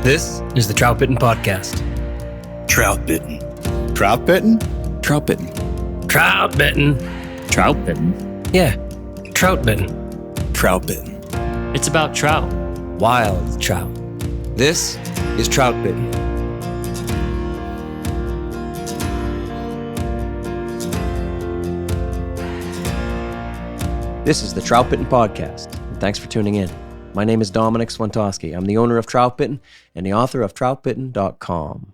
This is the Troutbitten Podcast. Troutbitten. Troutbitten? Troutbitten. Troutbitten. Troutbitten. Yeah, Troutbitten. Troutbitten. It's about trout. Wild trout. This is Troutbitten. This is the Troutbitten Podcast, and thanks for tuning in. My name is Dominic Swantowski. I'm the owner of Troutbitten and the author of Troutbitten.com.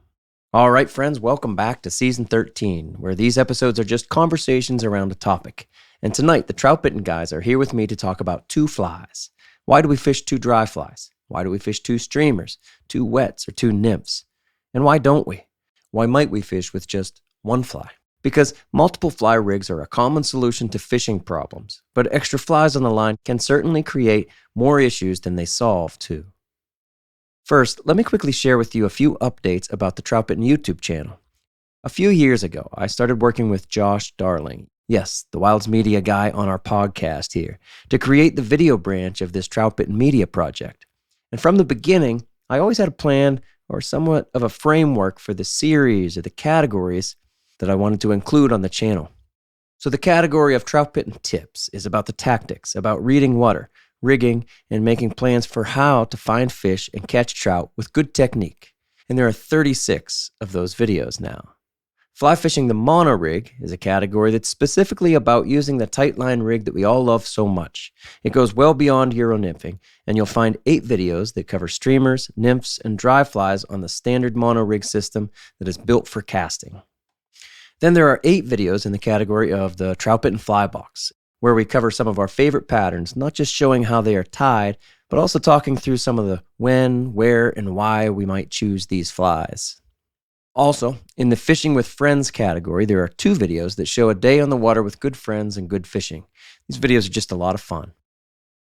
All right, friends, welcome back to Season 13, where these episodes are just conversations around a topic. And tonight, the Troutbitten guys are here with me to talk about two flies. Why do we fish two dry flies? Why do we fish two streamers, two wets, or two nymphs? And why don't we? Why might we fish with just one fly? Because multiple fly rigs are a common solution to fishing problems, but extra flies on the line can certainly create more issues than they solve, too. First, let me quickly share with you a few updates about the Troutbitten YouTube channel. A few years ago, I started working with Josh Darling, yes, the Wilds Media guy on our podcast here, to create the video branch of this Troutbitten Media project. And from the beginning, I always had a plan or somewhat of a framework for the series or the categories that I wanted to include on the channel. So the category of Troutbitten tips is about the tactics, about reading water, rigging, and making plans for how to find fish and catch trout with good technique. And there are 36 of those videos now. Fly fishing the mono rig is a category that's specifically about using the tight line rig that we all love so much. It goes well beyond Euro nymphing, and you'll find 8 videos that cover streamers, nymphs, and dry flies on the standard mono rig system that is built for casting. Then there are 8 videos in the category of the Troutbitten Fly Box, where we cover some of our favorite patterns, not just showing how they are tied, but also talking through some of the when, where, and why we might choose these flies. Also, in the Fishing with Friends category, there are 2 videos that show a day on the water with good friends and good fishing. These videos are just a lot of fun.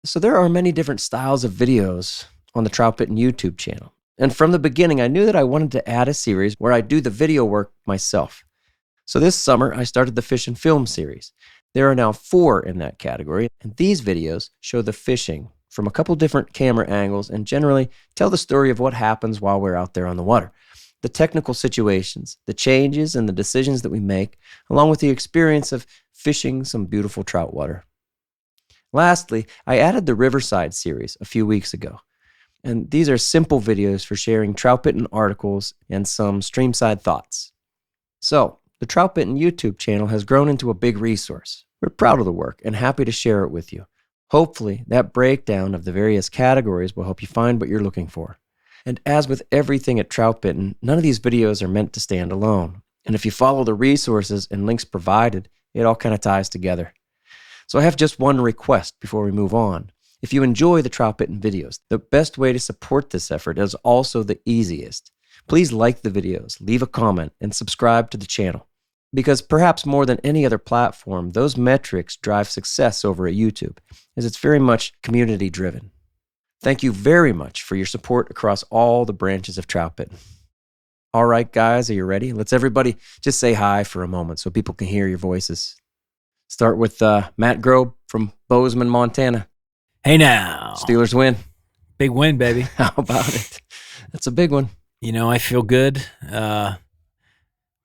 So there are many different styles of videos on the Troutbitten YouTube channel. And from the beginning, I knew that I wanted to add a series where I do the video work myself. So this summer, I started the Fish and Film series. There are now 4 in that category, and these videos show the fishing from a couple different camera angles and generally tell the story of what happens while we're out there on the water. The technical situations, the changes and the decisions that we make, along with the experience of fishing some beautiful trout water. Lastly, I added the Riverside series a few weeks ago. And these are simple videos for sharing Troutbitten articles and some streamside thoughts. So, the Troutbitten YouTube channel has grown into a big resource. We're proud of the work and happy to share it with you. Hopefully, that breakdown of the various categories will help you find what you're looking for. And as with everything at Troutbitten, none of these videos are meant to stand alone. And if you follow the resources and links provided, it all kind of ties together. So I have just one request before we move on. If you enjoy the Troutbitten videos, the best way to support this effort is also the easiest. Please like the videos, leave a comment, and subscribe to the channel. Because perhaps more than any other platform, those metrics drive success over at YouTube, as it's very much community-driven. Thank you very much for your support across all the branches of Troutbitten. All right, guys, are you ready? Let's everybody just say hi for a moment so people can hear your voices. Start with Matt Grobe from Bozeman, Montana. Hey now. Steelers win. Big win, baby. How about it? That's a big one. You know, I feel good.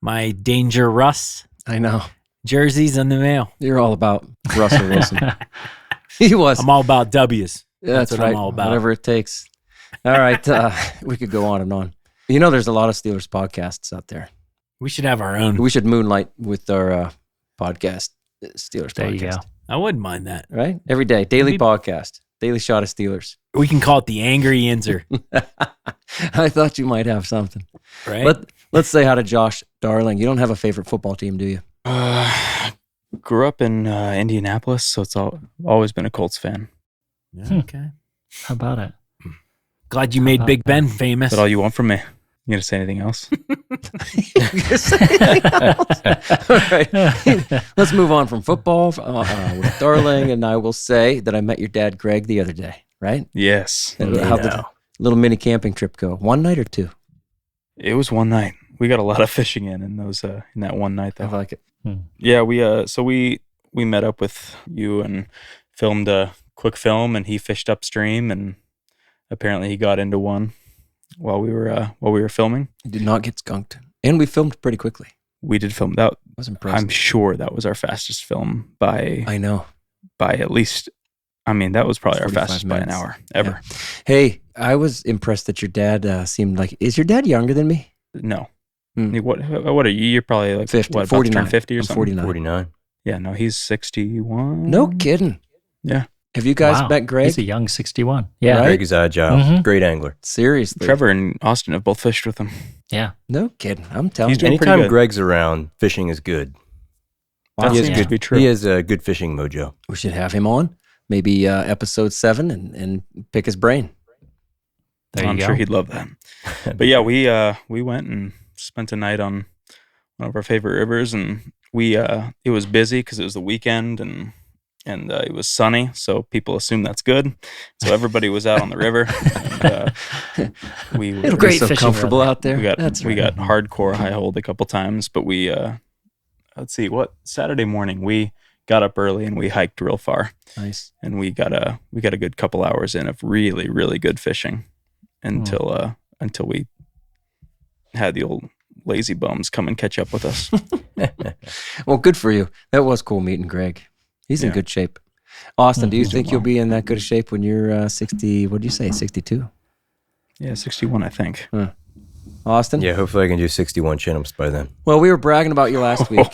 My Danger Russ I know. jersey's in the mail. You're all about Russell Wilson. He was. I'm all about W's. Yeah, That's that's what right. I'm all about. Whatever it takes. All right. We could go on and on. You know, there's a lot of Steelers podcasts out there. We should have our own. We should moonlight with our podcast, Steelers There podcast. you go. I wouldn't mind that. Right? Every day. Daily Maybe- podcast. Daily shot of Steelers. We can call it the Angry Inzer, I thought you might have something. right? Let's say hi to Josh Darling. You don't have a favorite football team, do you? Grew up in Indianapolis, so it's always been a Colts fan. Yeah, okay. How about it? Glad you made Big Ben famous. Is that all you want from me? You gonna say anything else? All right. Let's move on from football with Darling, and I will say that I met your dad, Greg, the other day, right? Yes. How'd the little mini camping trip go? One night or 2? It was one night. We got a lot of fishing in those in that one night I though. like it. Yeah, we met up with you and filmed a quick film, and he fished upstream, and apparently he got into one. while we were filming. You did not get skunked. And we filmed pretty quickly. We did film that. I was impressed. I'm sure that was our fastest film by I know. at least. I mean, that was probably our 45 fastest by an minutes. hour ever. Yeah. Hey, I was impressed that your dad seemed like. Is your dad younger than me? No. Hmm. What are you? You're probably like 50, what, about to 49. turn 50 or I'm something? 49. 49. Yeah, no, he's 61. No kidding. Yeah. Have you guys Wow. met Greg? He's a young 61. Yeah. Right? Greg is agile. Mhm. Great angler. Seriously. Trevor and Austin have both fished with him. Yeah. No kidding. I'm telling He's you. doing pretty Anytime good. Greg's around, fishing is good. That He has seems yeah. to be true. He has a good fishing mojo. We should have him on. Maybe episode 7 and pick his brain. There you I'm go. sure he'd love that. But yeah, we went and spent a night on one of our favorite rivers, and it was busy because it was the weekend and it was sunny, so people assume that's good. So everybody was out on the river. And, we It'll were, be Great so fishing comfortable weather. out there. we got hardcore high holed a couple times, but let's see, Saturday morning we got up early and we hiked real far, Nice. and we got a good couple hours in of really, really good fishing until we had the old lazy bums come and catch up with us. Well, good for you. That was cool meeting Greg. He's in Yeah. good shape. Austin, do you He's think doing you'll well. be in that good a shape when you're 60? What did you say? 62? Yeah, 61, I think. Austin? Yeah, hopefully I can do 61 chin-ups by then. Well, we were bragging about you last week.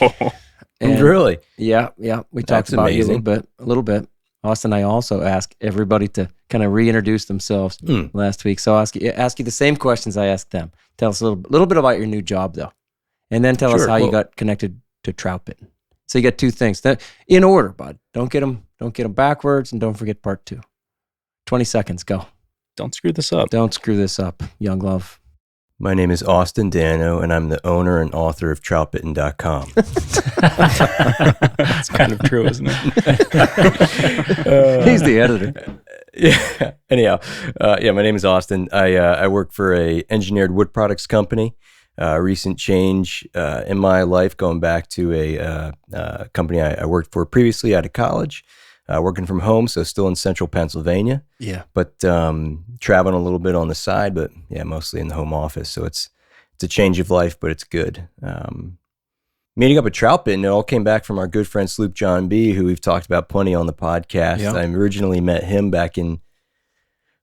and- Really? Yeah. We talked That's about you amazing. a little bit. Austin, I also asked everybody to kind of reintroduce themselves last week. So I'll ask you the same questions I asked them. Tell us a little bit about your new job, though. And then tell us Sure, how you well- got connected to Troutbitten. So you got two things. In order, bud. Don't get them backwards, and don't forget part 2. 20 seconds, go. Don't screw this up. Don't screw this up, young love. My name is Austin Dano, and I'm the owner and author of Troutbitten.com. It's kind of true, isn't it? He's the editor. Yeah. Anyhow, my name is Austin. I work for a engineered wood products company. Recent change in my life, going back to a company I worked for previously out of college, working from home, so still in central Pennsylvania, Yeah. but traveling a little bit on the side, but yeah, mostly in the home office. So it's a change of life, but it's good. Meeting up at Troutbitten, it all came back from our good friend Sloop John B., who we've talked about plenty on the podcast. Yeah. I originally met him back in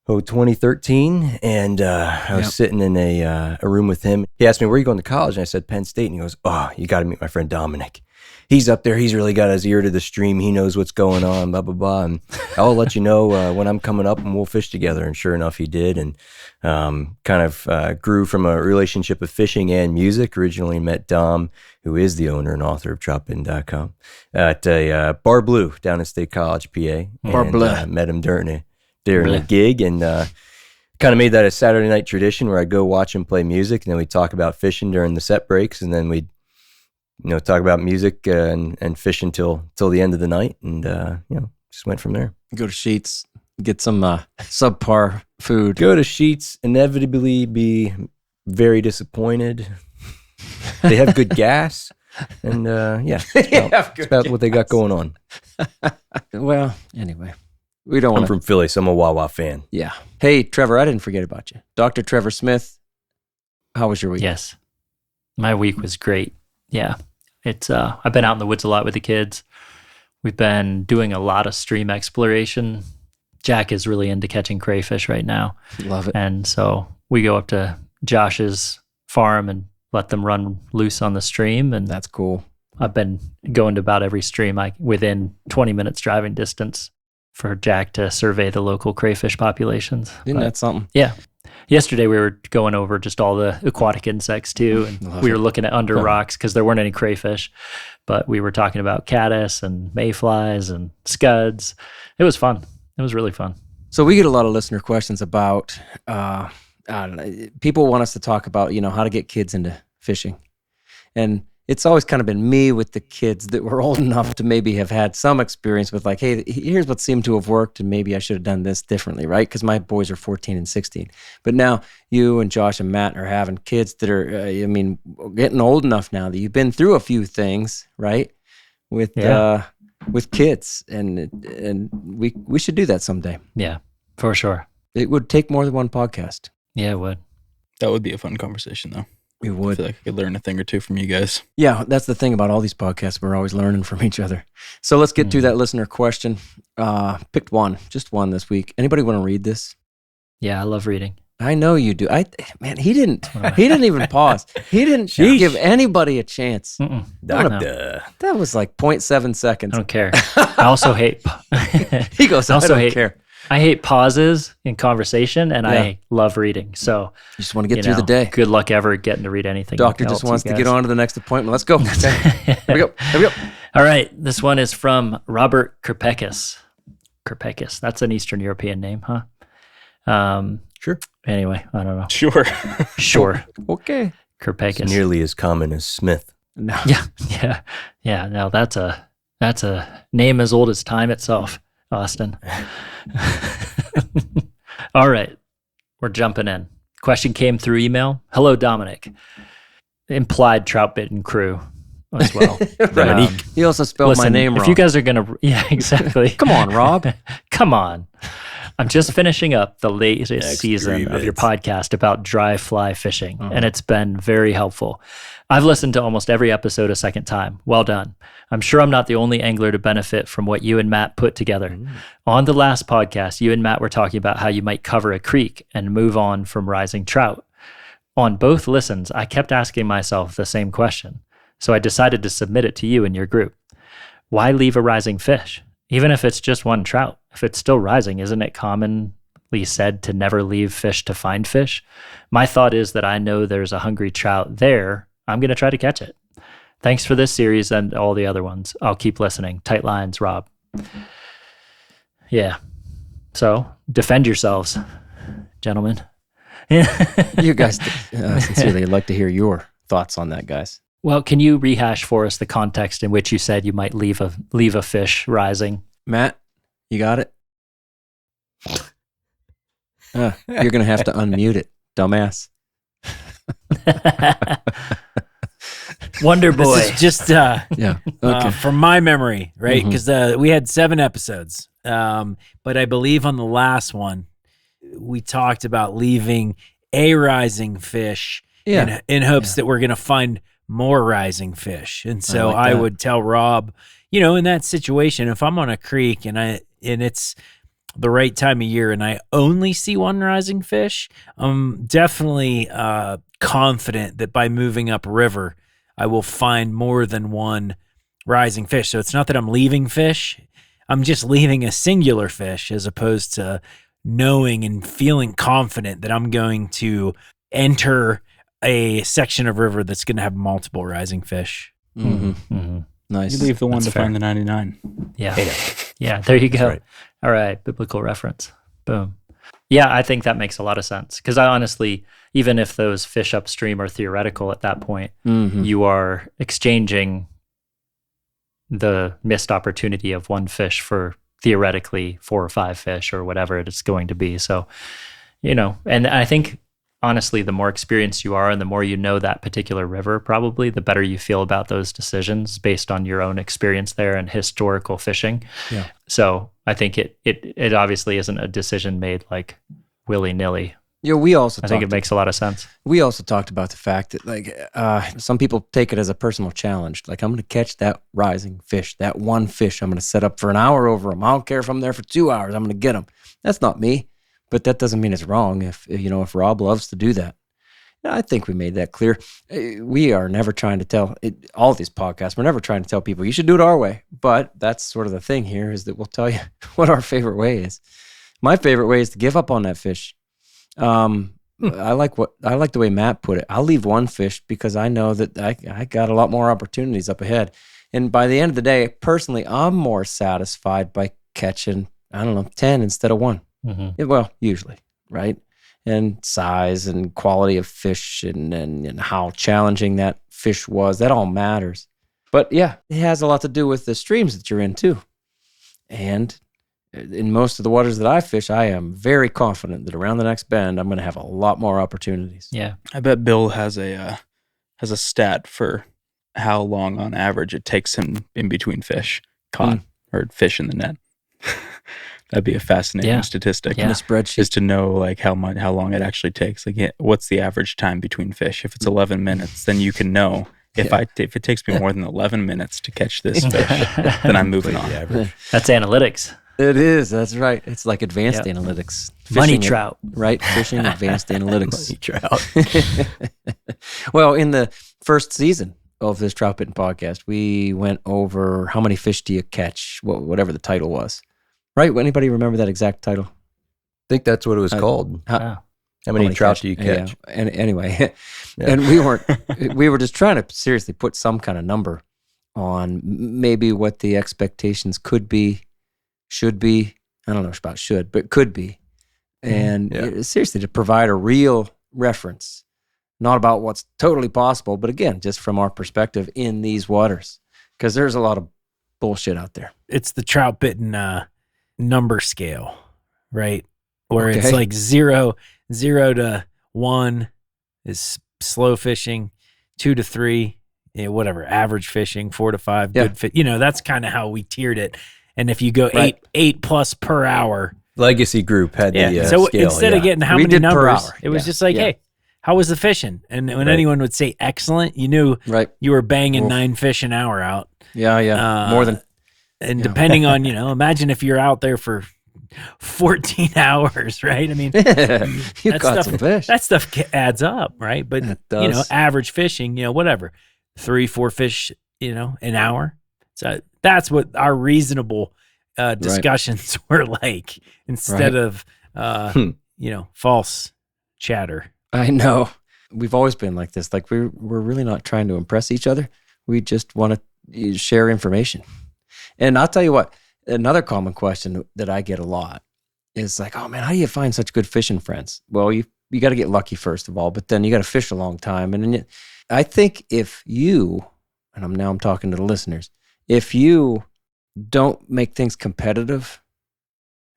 2013, and I was Yep. sitting in a room with him. He asked me, where are you going to college? And I said, Penn State. And he goes, oh, you got to meet my friend Dominic. He's up there. He's really got his ear to the stream. He knows what's going on, blah, blah, blah. And I'll let you know when I'm coming up, and we'll fish together. And sure enough, he did. And kind of grew from a relationship of fishing and music. Originally met Dom, who is the owner and author of Troutbitten.com, at a Bar Blue down at State College, PA. Bar And, Bleu. met him during a gig, and kind of made that a Saturday night tradition where I'd go watch him play music, and then we'd talk about fishing during the set breaks, and then we'd talk about music and fishing till the end of the night, and just went from there. Go to Sheets, get some subpar food. Go to Sheets, inevitably be very disappointed. They have good gas, and it's about what they got going on. Well, anyway, we don't I'm want to. from Philly, so I'm a Wawa fan. Yeah. Hey, Trevor, I didn't forget about you. Dr. Trevor Smith, how was your week? Yes. My week was great. Yeah. It's I've been out in the woods a lot with the kids. We've been doing a lot of stream exploration. Jack is really into catching crayfish right now. Love it. And so we go up to Josh's farm and let them run loose on the stream. And That's cool. I've been going to about every stream within 20 minutes driving distance for Jack to survey the local crayfish populations. Isn't But that something? yeah. Yesterday we were going over just all the aquatic insects too, and Love we it. were looking at under rocks because there weren't any crayfish, but we were talking about caddis and mayflies and scuds. It was fun. It was really fun. So we get a lot of listener questions about, I don't know, people want us to talk about, how to get kids into fishing. And it's always kind of been me with the kids that were old enough to maybe have had some experience with like, hey, here's what seemed to have worked and maybe I should have done this differently, right? Because my boys are 14 and 16. But now you and Josh and Matt are having kids that are, getting old enough now that you've been through a few things, right? With kids. And we should do that someday. Yeah, for sure. It would take more than one podcast. Yeah, it would. That would be a fun conversation, though. We I would. feel like I could learn a thing or two from you guys. Yeah, that's the thing about all these podcasts. We're always learning from each other. So let's get to that listener question. Picked one, just one this week. Anybody want to read this? Yeah, I love reading. I know you do. Man, he didn't even pause. He didn't give anybody a chance. Mm-mm. Doctor. That was like 0.7 I seconds. don't care. I also hate. He goes, I also don't hate- care. I hate pauses in conversation, and Yeah. I love reading. So You just want to get through the day. Good luck ever getting to read anything. Doctor else, just you wants to guys. get on to the next appointment. Let's go. Okay. Here we go. Here we go. All right, this one is from Robert Kerpekis. Kerpekis. That's an Eastern European name, huh? Sure. Anyway, I don't know. Sure. Sure. Okay. Kerpekis. It's nearly as common as Smith. No. Yeah. Now that's a name as old as time itself, Austin. All right, we're jumping in. Question came through email. Hello, Dominic. Implied Troutbitten crew as well. Dominique. He also spelled my Listen, name wrong. if you guys are gonna, yeah, exactly. Come on, Rob. Come on. I'm just finishing up the latest Next season of your grievance. podcast about dry fly fishing, and it's been very helpful. I've listened to almost every episode a second time. Well done. I'm sure I'm not the only angler to benefit from what you and Matt put together. On the last podcast, you and Matt were talking about how you might cover a creek and move on from rising trout. On both listens, I kept asking myself the same question, so I decided to submit it to you and your group. Why leave a rising fish? Even if it's just one trout, if it's still rising, isn't it commonly said to never leave fish to find fish? My thought is that I know there's a hungry trout there. I'm going to try to catch it. Thanks for this series and all the other ones. I'll keep listening. Tight lines, Rob. Yeah. So defend yourselves, gentlemen. You guys, sincerely, I'd like to hear your thoughts on that, guys. Well, can you rehash for us the context in which you said you might leave a fish rising? Matt, you got it? You're going to have to unmute it, dumbass. Wonder Boy. This is just Yeah. Okay. from my memory, right? Mhm. Because we had 7 episodes, but I believe on the last one we talked about leaving a rising fish Yeah. in hopes that we're going to find more rising fish. And so like I that. would tell Rob, in that situation, if I'm on a creek and it's the right time of year and I only see one rising fish, I'm definitely confident that by moving upriver, I will find more than one rising fish. So it's not that I'm leaving fish. I'm just leaving a singular fish as opposed to knowing and feeling confident that I'm going to enter a section of river that's going to have multiple rising fish. Mm-hmm. Mm-hmm. Nice. You leave the one That's to fair. find the 99. Yeah. Yeah, there you go. right. All right, biblical reference. Boom. Yeah, I think that makes a lot of sense because I honestly, even if those fish upstream are theoretical at that point, Mhm. you are exchanging the missed opportunity of one fish for theoretically 4 or 5 fish or whatever it's going to be. So, and I think honestly, the more experienced you are and the more you know that particular river, probably the better you feel about those decisions based on your own experience there and historical fishing. Yeah. So I think it obviously isn't a decision made like willy-nilly. Yeah, we also I think it talked- makes a lot of sense. We also talked about the fact that some people take it as a personal challenge. Like, I'm going to catch that rising fish, that one fish. I'm going to set up for an hour over them. I don't care if I'm there for 2 hours. I'm going to get them. That's not me, but that doesn't mean it's wrong if Rob loves to do that. I think we made that clear. We are never trying to tell all these podcasts. We're never trying to tell people you should do it our way. But that's sort of the thing here is that we'll tell you what our favorite way is. My favorite way is to give up on that fish. I like the way Matt put it. I'll leave one fish because I know that I got a lot more opportunities up ahead. And by the end of the day, personally, I'm more satisfied by catching, 10 instead of 1. Mm-hmm. Well, usually, right? And size and quality of fish and how challenging that fish was, that all matters. But yeah, it has a lot to do with the streams that you're in too. And in most of the waters that I fish, I am very confident that around the next bend, I'm going to have a lot more opportunities. Yeah. I bet Bill has a stat for how long on average it takes him in between fish caught or fish in the net. That'd be a fascinating Yeah. statistic. Yeah. In a spreadsheet. Is to know like how long it actually takes. Like, what's the average time between fish? If it's 11 minutes, then you can know if it takes me more than 11 minutes to catch this fish, then I'm moving on. That's analytics. It is. That's right. It's like advanced Yep. analytics. Money Fishing, trout. right? Fishing advanced analytics. Trout. Well, in the first season of this Troutbitten podcast, we went over how many fish do you catch, whatever the title was. Right? Anybody remember that exact title? I think that's what it was called. Wow. How many trout do you catch? Yeah. And anyway, Yeah. and we were just trying to seriously put some kind of number on maybe what the expectations could be, should be. I don't know about should, but could be. And seriously, to provide a real reference, not about what's totally possible, but again, just from our perspective in these waters, because there's a lot of bullshit out there. It's the Troutbitten number scale, right? Where it's Okay. like 0 to 1 is slow fishing, 2 to 3, whatever, average fishing, 4 to 5, Yeah. good fit. That's kind of how we tiered it. And if you go Right. eight plus per hour, Legacy Group had the so scale. instead of getting how We many did per numbers, hour. it was Yeah. just like, Yeah. hey, how was the fishing? And when Right. anyone would say excellent, you knew Right. you were banging Oof. 9 fish an hour out. Yeah. More than And Yeah. depending on, imagine if you're out there for 14 hours, right? I mean, you that caught stuff- some fish. that stuff adds up, right? But, It does. average fishing, whatever, 3-4 fish, an hour. So that's what our reasonable discussions were like instead of, false chatter. I know. We've always been like this. Like we're really not trying to impress each other. We just want to share information. And I'll tell you what, another common question that I get a lot is like, oh man, how do you find such good fishing friends? Well, you got to get lucky first of all, but then you got to fish a long time. And then I think if you, and I'm talking to the listeners, if you don't make things competitive,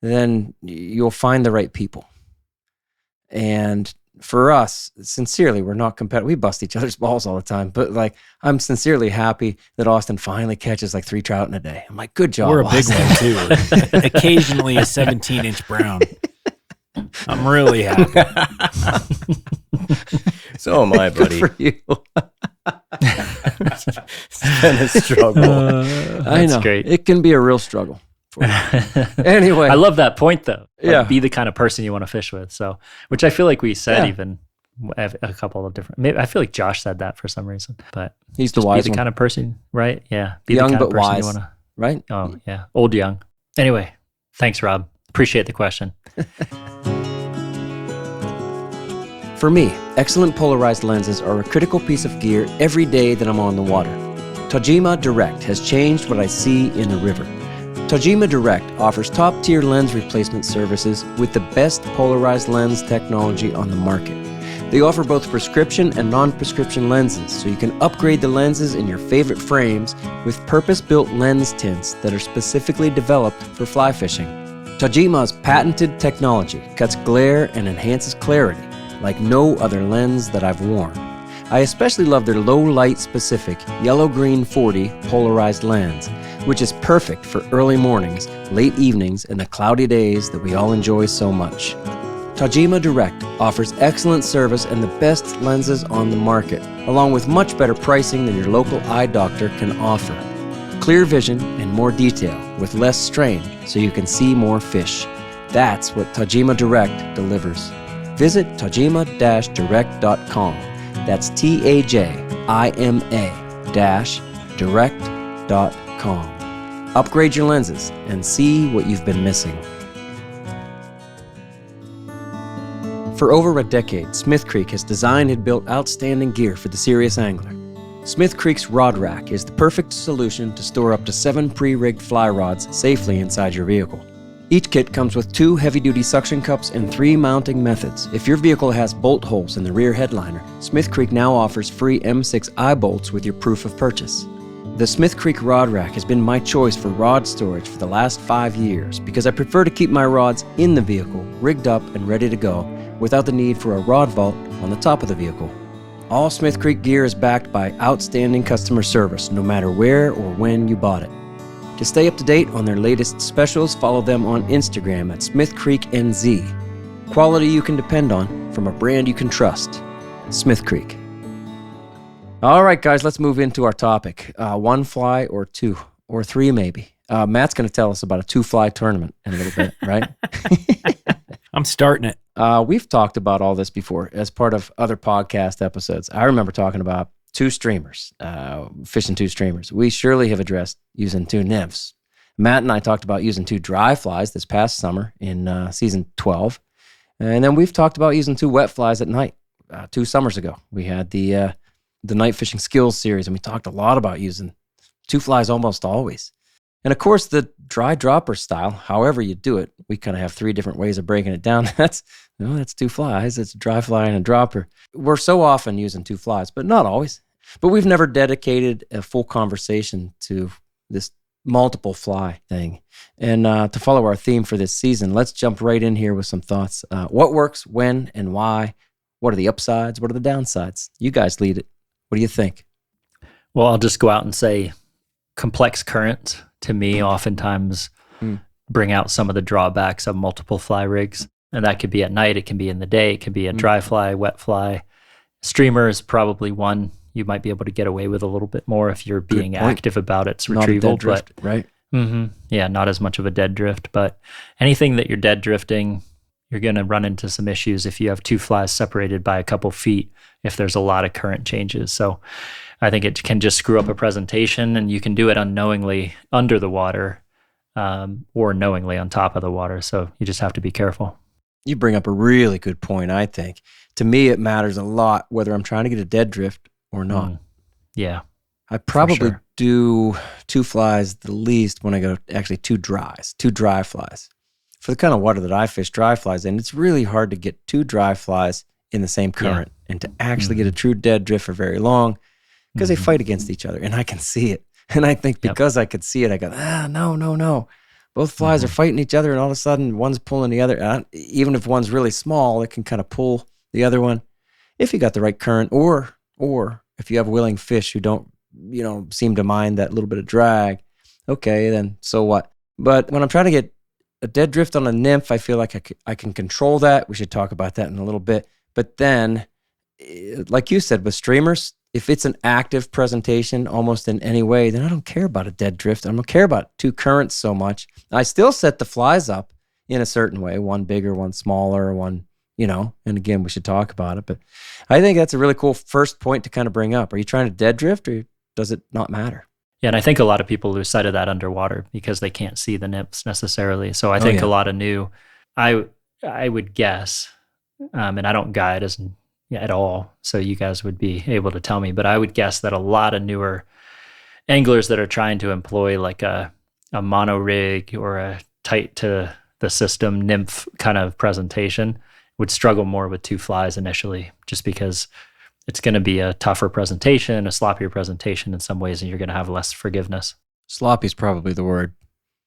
then you'll find the right people. And for us, sincerely, we're not competitive. We bust each other's balls all the time, but like, I'm sincerely happy that Austin finally catches like 3 trout in a day. I'm like, good job. We're a big Austin. one too. Occasionally a 17-inch brown. I'm really happy. So am I, buddy. Good for you. It's been a struggle. I know. great. It can be a real struggle. For you. Anyway. I love that point though. Like, Yeah. be the kind of person you want to fish with. So, which I feel like we said Yeah. even a couple of different. Maybe I feel like Josh said that for some reason, but He's the just wise be the one, kind of person, right? Yeah, be Young the kind but of person wise. you want to. right? Oh yeah, old young. Anyway, thanks, Rob. Appreciate the question. For me, excellent polarized lenses are a critical piece of gear every day that I'm on the water. Tajima Direct has changed what I see in the river. Tajima Direct offers top-tier lens replacement services with the best polarized lens technology on the market. They offer both prescription and non-prescription lenses, so you can upgrade the lenses in your favorite frames with purpose-built lens tints that are specifically developed for fly fishing. Tajima's patented technology cuts glare and enhances clarity like no other lens that I've worn. I especially love their low-light specific yellow-green 40 polarized lens, which is perfect for early mornings, late evenings, and the cloudy days that we all enjoy so much. Tajima Direct offers excellent service and the best lenses on the market, along with much better pricing than your local eye doctor can offer. Clear vision and more detail with less strain so you can see more fish. That's what Tajima Direct delivers. Visit tajima-direct.com. That's TAJIMA-direct.com. Upgrade your lenses and see what you've been missing. For over a decade, Smith Creek has designed and built outstanding gear for the serious angler. Smith Creek's Rod Rack is the perfect solution to store up to 7 pre-rigged fly rods safely inside your vehicle. Each kit comes with 2 heavy-duty suction cups and 3 mounting methods. If your vehicle has bolt holes in the rear headliner, Smith Creek now offers free M6 eye bolts with your proof of purchase. The Smith Creek Rod Rack has been my choice for rod storage for the last 5 years because I prefer to keep my rods in the vehicle, rigged up and ready to go, without the need for a rod vault on the top of the vehicle. All Smith Creek gear is backed by outstanding customer service, no matter where or when you bought it. To stay up to date on their latest specials, follow them on Instagram at Smith Creek NZ. Quality you can depend on from a brand you can trust. Smith Creek. All right, guys, let's move into our topic. 1 fly or 2 or 3 maybe. Matt's going to tell us about a 2-fly tournament in a little bit, right? I'm starting it. We've talked about all this before as part of other podcast episodes. I remember talking about 2 streamers, fishing 2 streamers. We surely have addressed using 2 nymphs. Matt and I talked about using 2 dry flies this past summer in season 12. And then we've talked about using 2 wet flies at night 2 summers ago. We had the night fishing skills series, and we talked a lot about using 2 flies almost always. And of course, the dry dropper style, however you do it, we kind of have 3 different ways of breaking it down. That's 2 flies. It's a dry fly and a dropper. We're so often using 2 flies, but not always. But we've never dedicated a full conversation to this multiple fly thing. And to follow our theme for this season, let's jump right in here with some thoughts. What works, when, and why? What are the upsides? What are the downsides? You guys lead it. What do you think? Well, I'll just go out and say complex currents to me oftentimes bring out some of the drawbacks of multiple fly rigs. And that could be at night, it can be in the day, it can be a dry fly, wet fly. Streamer is probably one you might be able to get away with a little bit more if you're being active about its retrieval. Not a dead drift, right? Yeah, not as much of a dead drift, but anything that you're dead drifting, you're going to run into some issues if you have 2 flies separated by a couple feet, if there's a lot of current changes. So I think it can just screw up a presentation, and you can do it unknowingly under the water or knowingly on top of the water. So you just have to be careful. You bring up a really good point, I think. To me, it matters a lot whether I'm trying to get a dead drift or not. Yeah. I probably sure. do 2 flies the least when I go actually 2 dry flies. For the kind of water that I fish dry flies in, it's really hard to get 2 dry flies in the same current and to actually get a true dead drift for very long because they fight against each other, and I can see it. And I think because I could see it, I go, no. Both flies are fighting each other, and all of a sudden one's pulling the other. And even if one's really small, it can kind of pull the other one if you got the right current, or if you have willing fish who don't, seem to mind that little bit of drag. Okay, then so what? But when I'm trying to get a dead drift on a nymph, I feel like I can control that. We should talk about that in a little bit. But then, like you said, with streamers, if it's an active presentation almost in any way, then I don't care about a dead drift. I don't care about 2 currents so much. I still set the flies up in a certain way, one bigger, one smaller, one, and again, we should talk about it. But I think that's a really cool first point to kind of bring up. Are you trying to dead drift, or does it not matter? Yeah, and I think a lot of people lose sight of that underwater because they can't see the nymphs necessarily. So I think a lot of new, I would guess, and I don't guide at all, so you guys would be able to tell me, but I would guess that a lot of newer anglers that are trying to employ like a mono rig or a tight to the system nymph kind of presentation would struggle more with 2 flies initially, just because it's going to be a tougher presentation, a sloppier presentation in some ways, and you're going to have less forgiveness. Sloppy is probably the word.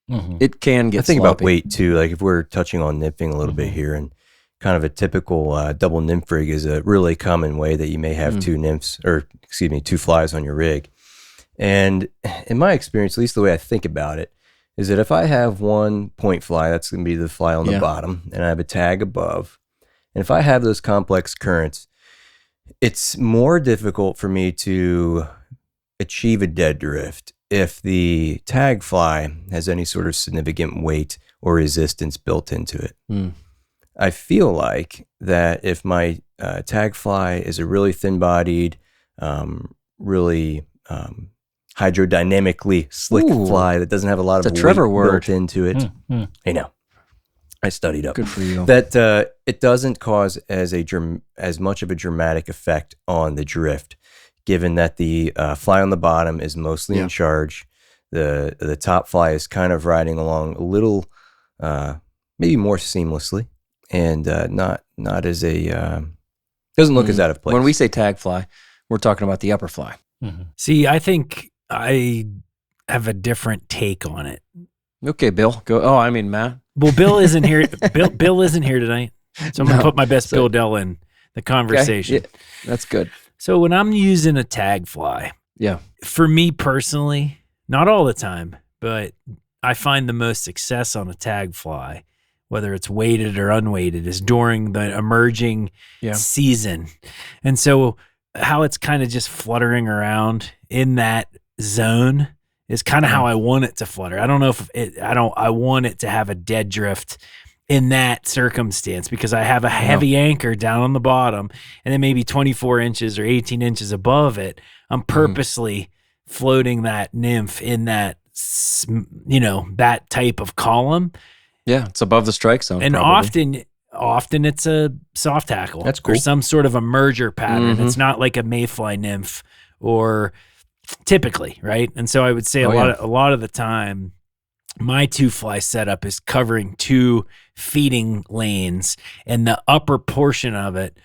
It can get I think sloppy. about weight too. Like if we're touching on nymphing a little bit here, and kind of a typical double nymph rig is a really common way that you may have 2 flies on your rig. And in my experience, at least the way I think about it, is that if I have one point fly, that's going to be the fly on the bottom, and I have a tag above. And if I have those complex currents, it's more difficult for me to achieve a dead drift if the tag fly has any sort of significant weight or resistance built into it. I feel like that if my tag fly is a really thin-bodied, really hydrodynamically slick fly that doesn't have a lot of weight built into it, I know. I studied up. Good for you. That it doesn't cause as much of a dramatic effect on the drift, given that the fly on the bottom is mostly in charge. The top fly is kind of riding along a little, maybe more seamlessly, and not as doesn't look as out of place. When we say tag fly, we're talking about the upper fly. See, I think I have a different take on it. Okay, Bill, go. Oh, I mean, Matt. Well, Bill isn't here. Bill isn't here tonight, so I'm gonna put my best Bill Dell in the conversation. Okay. Yeah, that's good. So when I'm using a tag fly, Yeah, for me personally, not all the time, but I find the most success on a tag fly, whether it's weighted or unweighted, is during the emerging season. And so how it's kind of just fluttering around in that zone is kind of how I want it to flutter. I don't know if I want it to have a dead drift in that circumstance, because I have a heavy anchor down on the bottom, and then maybe 24 inches or 18 inches above it, I'm purposely floating that nymph in that, that type of column. Yeah, it's above the strike zone. And probably. often it's a soft tackle. That's cool. Or some sort of a merger pattern. It's not like a mayfly nymph, or typically, right? And so I would say a lot of the time, my 2-fly setup is covering 2 feeding lanes, and the upper portion of it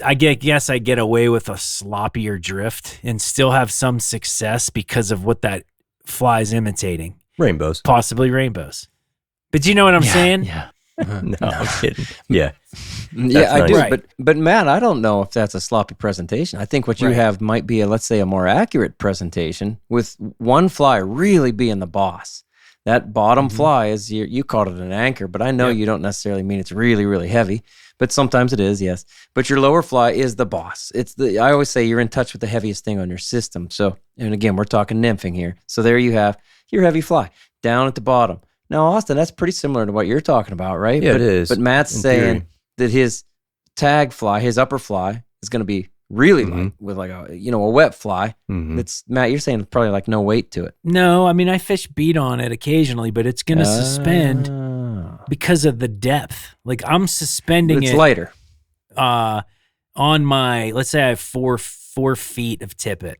I get away with a sloppier drift and still have some success because of what that fly's imitating. Rainbows. Possibly rainbows. But do you know what I'm saying? Yeah. No, I'm kidding. Yeah. Yeah, I nice. do. Right. But Matt, I don't know if that's a sloppy presentation. I think what you have might be let's say a more accurate presentation, with one fly really being the boss. That bottom fly is, you called it an anchor, but I know you don't necessarily mean it's really, really heavy, but sometimes it is, yes. But your lower fly is the boss. I always say you're in touch with the heaviest thing on your system. So, and again, we're talking nymphing here. So there you have your heavy fly down at the bottom. Now, Austin, that's pretty similar to what you're talking about, right? Yeah, it is. But Matt's saying that his tag fly, his upper fly, is going to be really light, with like a wet fly. It's, Matt, you're saying probably like no weight to it. No, I mean, I fish beat on it occasionally, but it's going to suspend because of the depth. Like I'm suspending it's it lighter. On my, let's say I have 4 feet of tippet,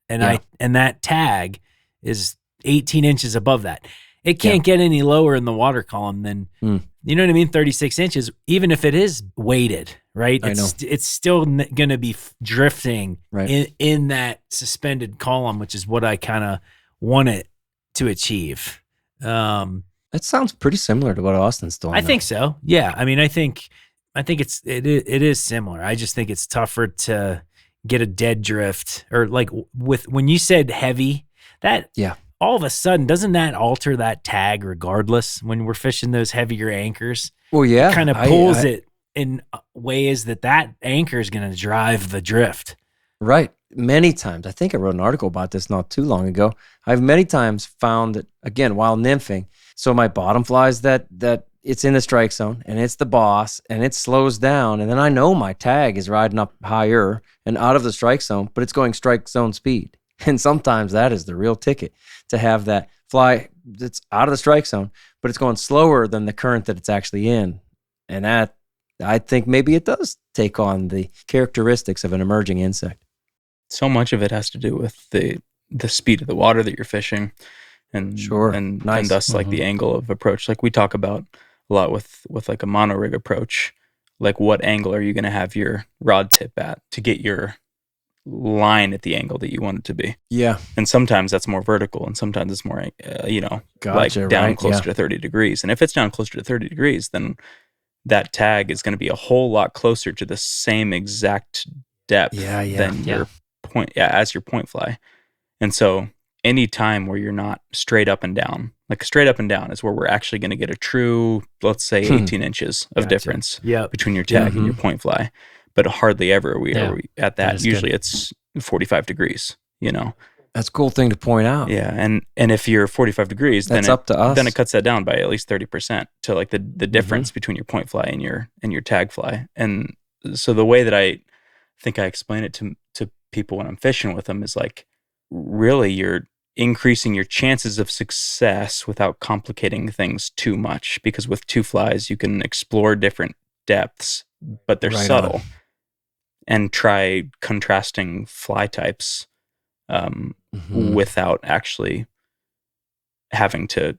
and and that tag is 18 inches above that. It can't get any lower in the water column than, you know what I mean? 36 inches, even if it is weighted, right? It's still going to be drifting in that suspended column, which is what I kind of want it to achieve. That sounds pretty similar to what Austin's doing. I think so. Yeah. I mean, I think it is similar. I just think it's tougher to get a dead drift, or like when you said heavy, all of a sudden, doesn't that alter that tag regardless when we're fishing those heavier anchors? Well, yeah. It kind of pulls it in ways that anchor is going to drive the drift. Right. Many times. I think I wrote an article about this not too long ago. I've many times found that, again, while nymphing, so my bottom flies that it's in the strike zone and it's the boss and it slows down. And then I know my tag is riding up higher and out of the strike zone, but it's going strike zone speed. And sometimes that is the real ticket, to have that fly that's out of the strike zone, but it's going slower than the current that it's actually in. And that, I think maybe it does take on the characteristics of an emerging insect. So much of it has to do with the speed of the water that you're fishing, and and thus like the angle of approach. Like we talk about a lot with like a mono rig approach. Like what angle are you going to have your rod tip at to get your line at the angle that you want it to be? Yeah. And sometimes that's more vertical, and sometimes it's more like down closer to 30 degrees. And if it's down closer to 30 degrees, then that tag is going to be a whole lot closer to the same exact depth than your point as your point fly. And so any time where you're not straight up and down, like straight up and down is where we're actually going to get a true, let's say 18 inches of difference between your tag and your point fly. But hardly ever are we at that. Usually it's 45 degrees, That's a cool thing to point out. Yeah. And if you're 45 degrees, that's then up to us. Then it cuts that down by at least 30% to like the difference between your point fly and your tag fly. And so the way that I think I explain it to people when I'm fishing with them is like, really you're increasing your chances of success without complicating things too much, because with 2 flies, you can explore different depths, but they're subtle. And try contrasting fly types without actually having to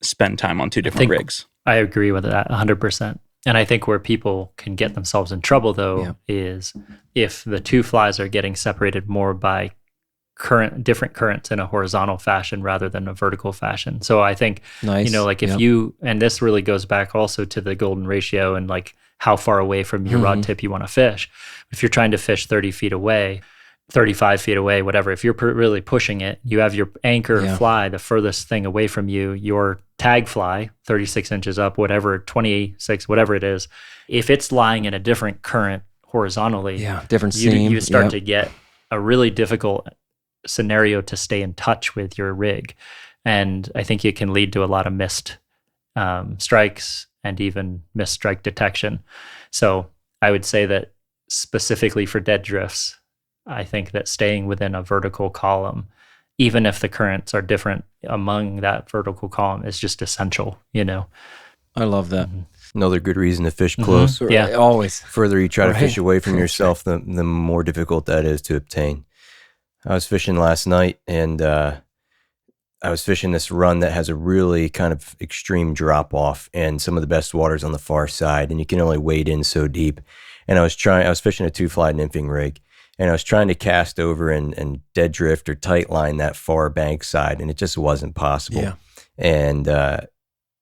spend time on 2 different rigs. I agree with that 100%. And I think where people can get themselves in trouble, though, is if the 2 flies are getting separated more by different currents in a horizontal fashion rather than a vertical fashion. So I think, if you, and this really goes back also to the golden ratio and like how far away from your rod tip you want to fish. If you're trying to fish 30 feet away, 35 feet away, whatever, if you're really pushing it, you have your anchor Yeah. fly the furthest thing away from you, your tag fly 36 inches up, whatever, 26, whatever it is, if it's lying in a different current horizontally, Yeah, different you seam. start Yep. to get a really difficult scenario to stay in touch with your rig. And I think it can lead to a lot of missed strikes and even missed strike detection. So I would say that specifically for dead drifts, I think that staying within a vertical column, even if the currents are different among that vertical column, is just essential, you know? I love that. Another good reason to fish close. Yeah. Always. Further you try to Right. fish away from That's yourself, the more difficult that is to obtain. I was fishing last night, and I was fishing this run that has a really kind of extreme drop off, and some of the best water's on the far side, and you can only wade in so deep. And I was fishing a 2-fly nymphing rig, and I was trying to cast over and dead drift or tight line that far bank side, and it just wasn't possible. Yeah. And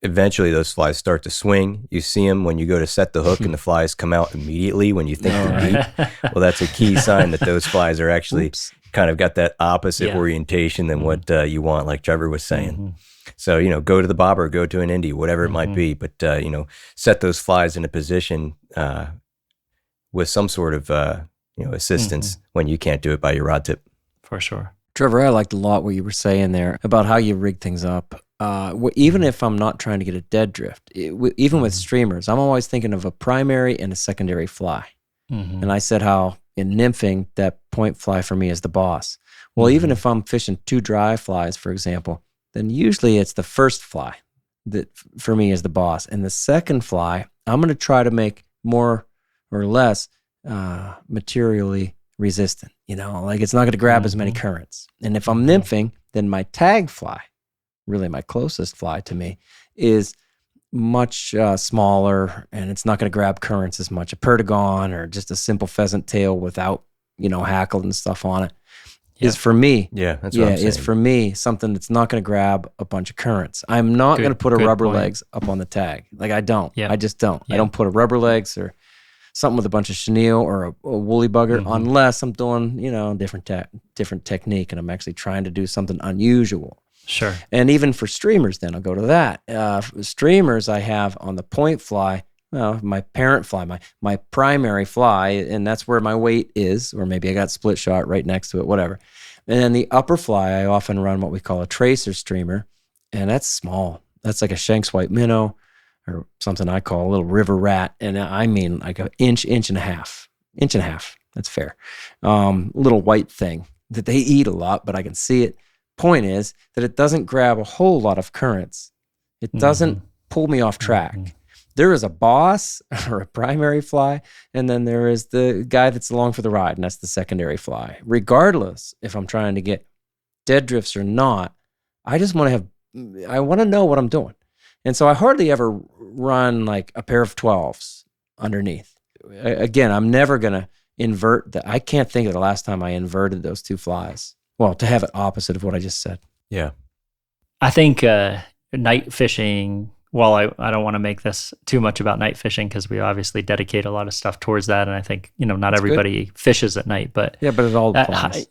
eventually those flies start to swing. You see them when you go to set the hook, and the flies come out immediately when you think they're deep. Well, that's a key sign that those flies are actually Oops. kind of got that opposite Yeah. orientation than what you want, like Trevor was saying. Mhm. So, go to the bobber, go to an Indy, whatever it might be, but, set those flies in a position with some sort of, assistance when you can't do it by your rod tip. For sure. Trevor, I liked a lot what you were saying there about how you rig things up. Even if I'm not trying to get a dead drift, even with streamers, I'm always thinking of a primary and a secondary fly. Mhm. And I said how in nymphing, that point fly for me is the boss. Well, even if I'm fishing 2 dry flies, for example, then usually it's the first fly that for me is the boss. And the second fly, I'm going to try to make more or less materially resistant. Like it's not going to grab as many currents. And if I'm nymphing, then my tag fly, really my closest fly to me, is much smaller, and it's not going to grab currents as much. A perdigon or just a simple pheasant tail without, hackle and stuff on it is for me. Yeah, that's what I'm saying. Is for me something that's not going to grab a bunch of currents. I'm not going to put a good rubber point. legs up on the tag. Like I don't. Yeah. I just don't. Yeah. I don't put a rubber legs or something with a bunch of chenille or a woolly bugger unless I'm doing, different technique and I'm actually trying to do something unusual. Sure. And even for streamers, then I'll go to that. Streamers I have on the point fly, my parent fly, my primary fly, and that's where my weight is, or maybe I got split shot right next to it, whatever. And then the upper fly, I often run what we call a tracer streamer, and that's small. That's like a Shanks white minnow or something I call a little river rat. And I mean like an inch and a half. That's fair. Little white thing that they eat a lot, but I can see it. Point is that it doesn't grab a whole lot of currents. It doesn't pull me off track. There is a boss or a primary fly, and then there is the guy that's along for the ride, and that's the secondary fly. Regardless if I'm trying to get dead drifts or not, I want to know what I'm doing. And so I hardly ever run like a pair of 12s underneath. Again, I'm never going to invert that. I can't think of the last time I inverted those 2 flies. Well, to have it opposite of what I just said. Yeah. I think night fishing, well, I don't want to make this too much about night fishing because we obviously dedicate a lot of stuff towards that. And I think, not everybody fishes at night, but yeah, but it all applies.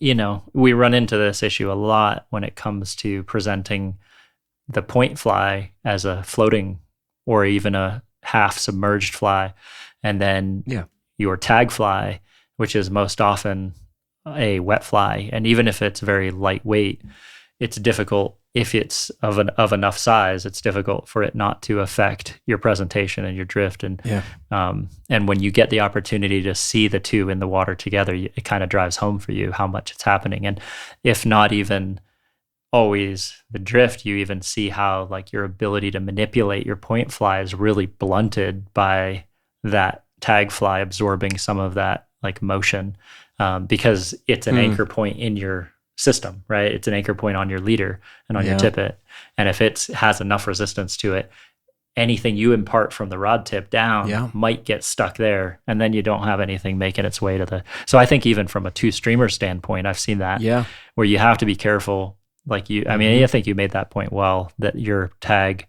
We run into this issue a lot when it comes to presenting the point fly as a floating or even a half submerged fly. And then your tag fly, which is most often a wet fly. And even if it's very lightweight, it's difficult. If it's of enough size, it's difficult for it not to affect your presentation and your drift. And when you get the opportunity to see the two in the water together, it kind of drives home for you how much it's happening. And if not even always the drift, you even see how like your ability to manipulate your point fly is really blunted by that tag fly absorbing some of that like motion, because it's an anchor point in your system, right? It's an anchor point on your leader and on your tippet. And if it has enough resistance to it, anything you impart from the rod tip down might get stuck there, and then you don't have anything making its way to the. So I think even from a 2 streamer standpoint, I've seen that where you have to be careful. Like I think you made that point well, that your tag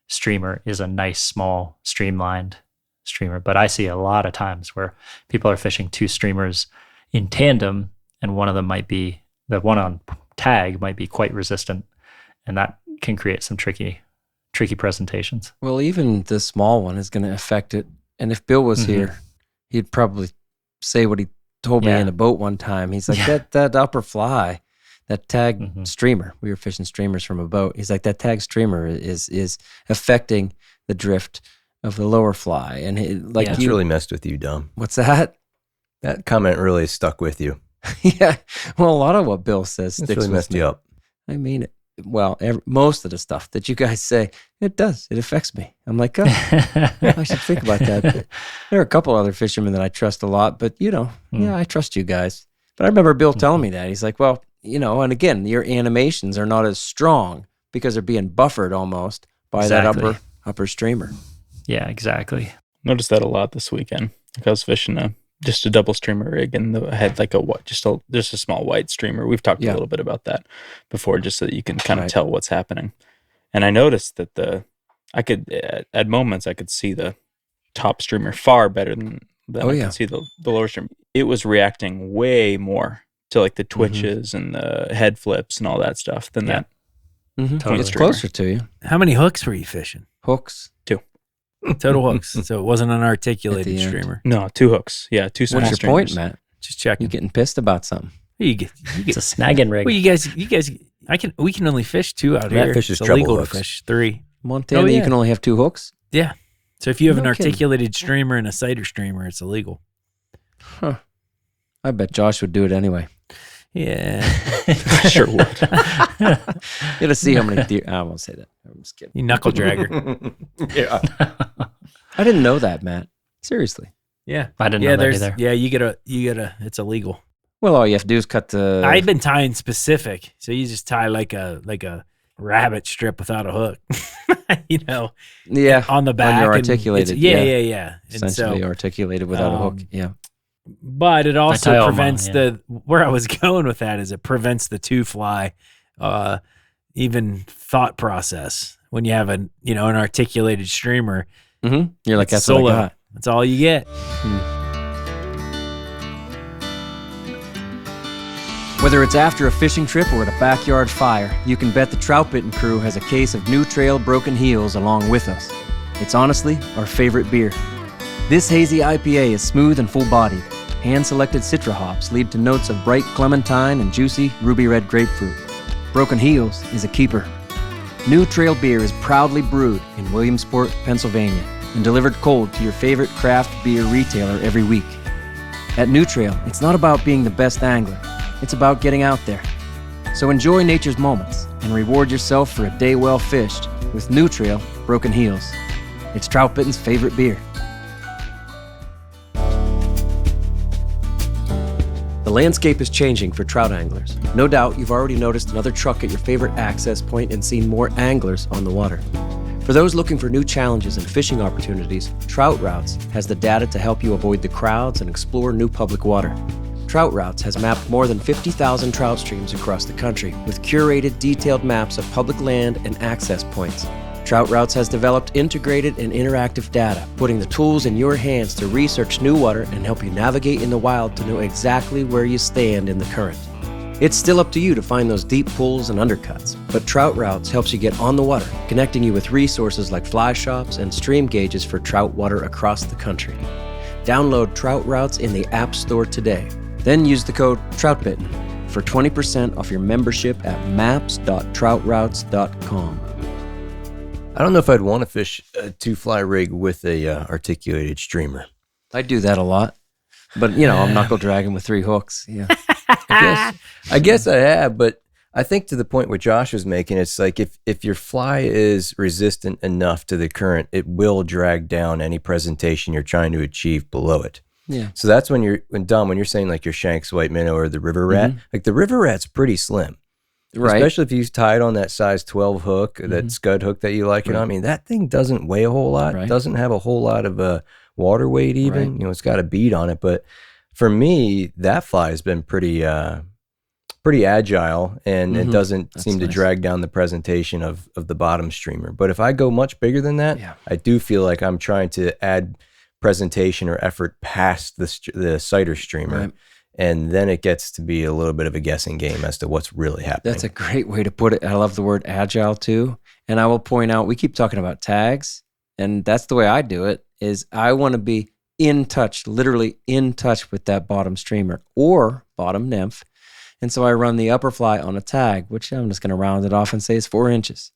streamer is a nice, small, streamlined streamer. But I see a lot of times where people are fishing 2 streamers in tandem, and one of them might be, the one on tag might be quite resistant, and that can create some tricky presentations. Well, even the small one is going to affect it. And if Bill was here, he'd probably say what he told me in a boat one time. He's like, that upper fly, that tag streamer, we were fishing streamers from a boat. He's like, that tag streamer is affecting the drift of the lower fly. And It's really messed with you, Dom. What's that? That comment really stuck with you. Yeah. Well, a lot of what Bill says It's sticks really with messed me. you up. I mean it. Well, most of the stuff that you guys say, it does. It affects me. I'm like, oh, I should think about that. But there are a couple other fishermen that I trust a lot, but I trust you guys. But I remember Bill telling me that. He's like, well, and again, your animations are not as strong because they're being buffered almost by that upper streamer. Yeah, exactly. Noticed that a lot this weekend. Like I was fishing just a double streamer rig, and I had like just a small white streamer. We've talked a little bit about that before, just so that you can kind of tell what's happening. And I noticed that at moments I could see the top streamer far better than I could see the lower streamer. It was reacting way more to like the twitches and the head flips and all that stuff than that. Totally. It's closer to you. How many hooks were you fishing? Hooks. 2. Total hooks. So it wasn't an articulated streamer. No, 2 hooks. Yeah, 2 small What's your streamers. point, Matt? Just checking. You getting pissed about something? It's a snagging rig. Well, you guys, we can only fish 2 out Matt here. fishes It's treble illegal to hooks. fish 3. Montana, you can only have 2 hooks? Yeah. So if you have an No kidding. articulated streamer and a sighter streamer, it's illegal. Huh. I bet Josh would do it anyway. Yeah. I sure would. You got to see how many deer. I won't say that. I'm just kidding. You knuckle dragger. Yeah. I didn't know that, Matt. Seriously. Yeah. I didn't know that either. Yeah, you gotta, it's illegal. Well, all you have to do is cut the. I've been tying specific. So you just tie like a rabbit strip without a hook, Yeah. on the back. When you're and articulated. yeah. And Essentially so, articulated without a hook. Yeah. but it tie also all prevents mine, where I was going with that is it prevents the 2 fly, even thought process when you have an articulated streamer. Mm-hmm. You're like, It's that's what I solo. got. That's all you get. Whether it's after a fishing trip or at a backyard fire, you can bet the Troutbitten crew has a case of New Trail Broken Heels along with us. It's honestly our favorite beer. This hazy IPA is smooth and full-bodied. Hand-selected Citra hops lead to notes of bright clementine and juicy ruby red grapefruit. Broken Heels is a keeper. New Trail beer is proudly brewed in Williamsport, Pennsylvania, and delivered cold to your favorite craft beer retailer every week. At New Trail, it's not about being the best angler. It's about getting out there. So enjoy nature's moments and reward yourself for a day well fished with New Trail Broken Heels. It's Troutbitten's favorite beer. The landscape is changing for trout anglers. No doubt you've already noticed another truck at your favorite access point and seen more anglers on the water. For those looking for new challenges and fishing opportunities, Trout Routes has the data to help you avoid the crowds and explore new public water. Trout Routes has mapped more than 50,000 trout streams across the country with curated, detailed maps of public land and access points. Trout Routes has developed integrated and interactive data, putting the tools in your hands to research new water and help you navigate in the wild to know exactly where you stand in the current. It's still up to you to find those deep pools and undercuts, but Trout Routes helps you get on the water, connecting you with resources like fly shops and stream gauges for trout water across the country. Download Trout Routes in the App Store today. Then use the code Troutbitten for 20% off your membership at maps.troutroutes.com. I don't know if I'd want to fish a 2-fly rig with a articulated streamer. I do that a lot, but I'm knuckle dragging with 3 hooks. Yeah. I guess I have, but I think to the point what Josh was making, it's like if your fly is resistant enough to the current, it will drag down any presentation you're trying to achieve below it. Yeah. So that's when you're saying like your Shanks white minnow or the river rat, like the river rat's pretty slim. Right. Especially if you tie it on that size 12 hook, that scud hook that you like it on. I mean, that thing doesn't weigh a whole lot. Right. Doesn't have a whole lot of water weight even. Right. It's got a bead on it. But for me, that fly has been pretty agile, and it doesn't seem to drag down the presentation of the bottom streamer. But if I go much bigger than that, I do feel like I'm trying to add presentation or effort past the cider streamer. Right. And then it gets to be a little bit of a guessing game as to what's really happening. That's a great way to put it. I love the word agile too. And I will point out, we keep talking about tags, and that's the way I do it, is I want to be in touch, literally in touch with that bottom streamer or bottom nymph. And so I run the upper fly on a tag, which I'm just going to round it off and say is 4 inches.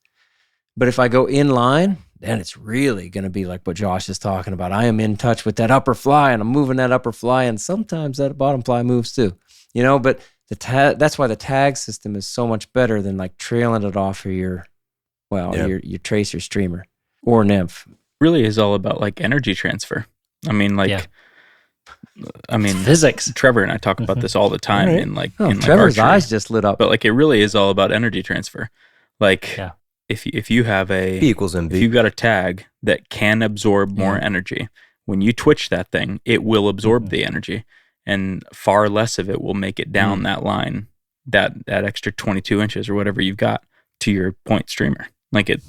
But if I go in line, then it's really going to be like what Josh is talking about. I am in touch with that upper fly, and I'm moving that upper fly, and sometimes that bottom fly moves too. But that's why the tag system is so much better than like trailing it off of your tracer streamer or nymph. Really is all about like energy transfer. Physics. Trevor and I talk about this all the time in Trevor's archery. eyes just lit up. But like it really is all about energy transfer. Like if you have E equals MV. if you've got a tag that can absorb more energy, when you twitch that thing, it will absorb the energy, and far less of it will make it down that line, that extra 22 inches or whatever you've got to your point streamer. Like it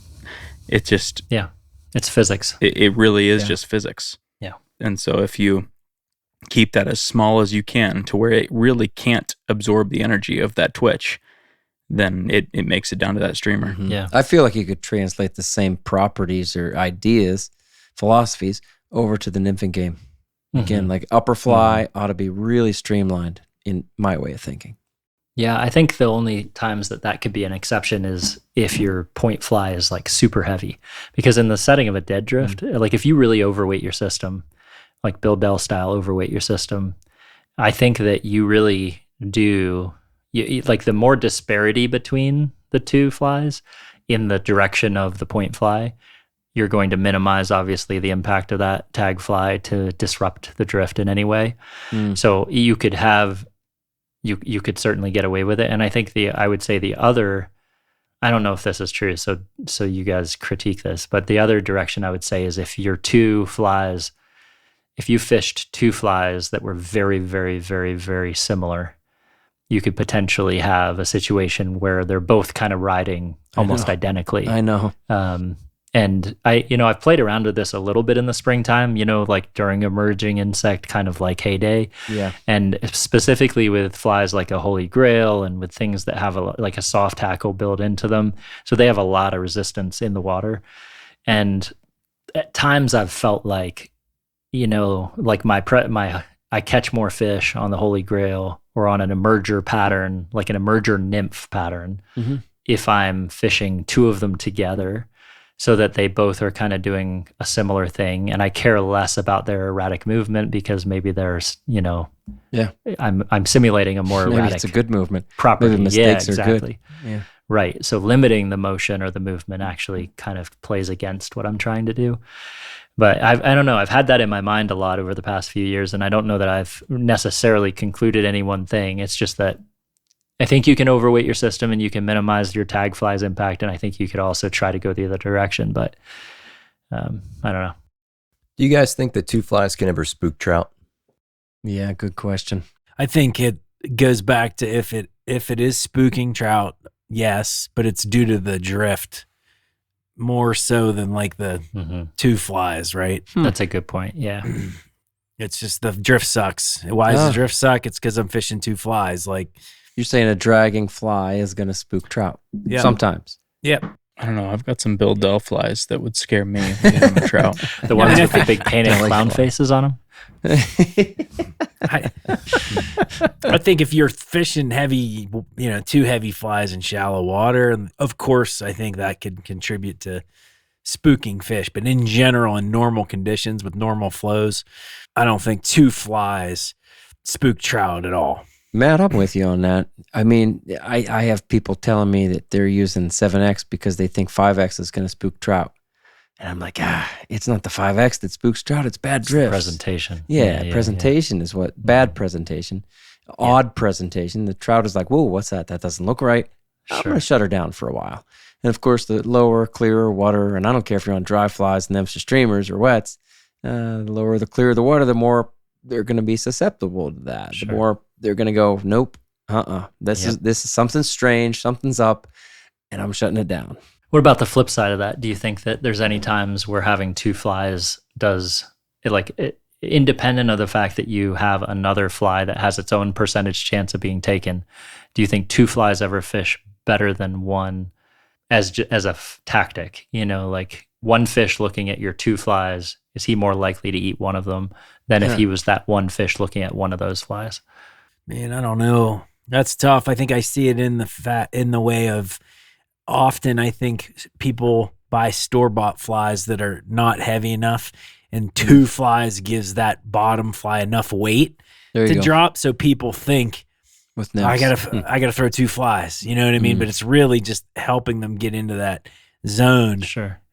just it's physics. It really is just physics. Yeah. And so if you keep that as small as you can to where it really can't absorb the energy of that twitch, then it makes it down to that streamer. Yeah. I feel like you could translate the same properties or ideas, philosophies, over to the nymphing game. Again, like upper fly ought to be really streamlined in my way of thinking. Yeah, I think the only times that could be an exception is if your point fly is like super heavy. Because in the setting of a dead drift, like if you really overweight your system, like Bill Bell style overweight your system, I think that you really do, like the more disparity between the two flies in the direction of the point fly, you're going to minimize obviously the impact of that tag fly to disrupt the drift in any way. So you could have, you could certainly get away with it. And I think I would say the other, I don't know if this is true, so you guys critique this, but the other direction I would say is if you fished two flies that were very, very, very, very similar, you could potentially have a situation where they're both kind of riding almost identically. I know. And I've played around with this a little bit in the springtime, like during emerging insect kind of like heyday. Yeah. And specifically with flies like a Holy Grail and with things that have like a soft tackle built into them. So they have a lot of resistance in the water. And at times I've felt like, like I catch more fish on the Holy Grail or on an emerger pattern, like an emerger nymph pattern, if I'm fishing two of them together, so that they both are kind of doing a similar thing. And I care less about their erratic movement because maybe there's, I'm simulating a more erratic. Maybe it's a good movement. Property. Maybe mistakes are exactly. good. Yeah. Right. So limiting the motion or the movement actually kind of plays against what I'm trying to do. But I don't know. I've had that in my mind a lot over the past few years, and I don't know that I've necessarily concluded any one thing. It's just that I think you can overweight your system and you can minimize your tag fly's impact, and I think you could also try to go the other direction. But I don't know. Do you guys think that two flies can ever spook trout? Yeah, good question. I think it goes back to if it is spooking trout, yes, but it's due to the drift more so than like the two flies, right? That's a good point. Yeah. It's just the drift sucks. Why does the drift suck? It's because I'm fishing two flies. Like You're saying a dragging fly is going to spook trout sometimes. Yep. I don't know. I've got some Bill Dell flies that would scare me if I'm a trout. The ones with the big painted clown faces on them. I think if you're fishing heavy, two heavy flies in shallow water, and of course, I think that could contribute to spooking fish. But in general, in normal conditions with normal flows, I don't think two flies spook trout at all. Matt, I'm with you on that. I mean, I have people telling me that they're using 7X because they think 5X is going to spook trout. And I'm like, it's not the 5X that spooks trout, it's bad drift. Presentation. Yeah, presentation is what, bad presentation, odd presentation. The trout is like, whoa, what's that? That doesn't look right. I'm going to shut her down for a while. And of course, the lower, clearer water, and I don't care if you're on dry flies, nymphs, or streamers, or wets, the lower, the clearer the water, the more they're going to be susceptible to that. The more they're going to go, nope, this is something strange, something's up, and I'm shutting it down. What about the flip side of that? Do you think that there's any times where having two flies does it, like independent of the fact that you have another fly that has its own percentage chance of being taken, do you think two flies ever fish better than one as a tactic? Like one fish looking at your two flies, is he more likely to eat one of them than if he was that one fish looking at one of those flies? Man, I don't know. That's tough. I think I see it in the way of, often I think people buy store-bought flies that are not heavy enough, and two flies gives that bottom fly enough weight to drop, so people think, with I gotta throw two flies. You know what I mean? But it's really just helping them get into that zone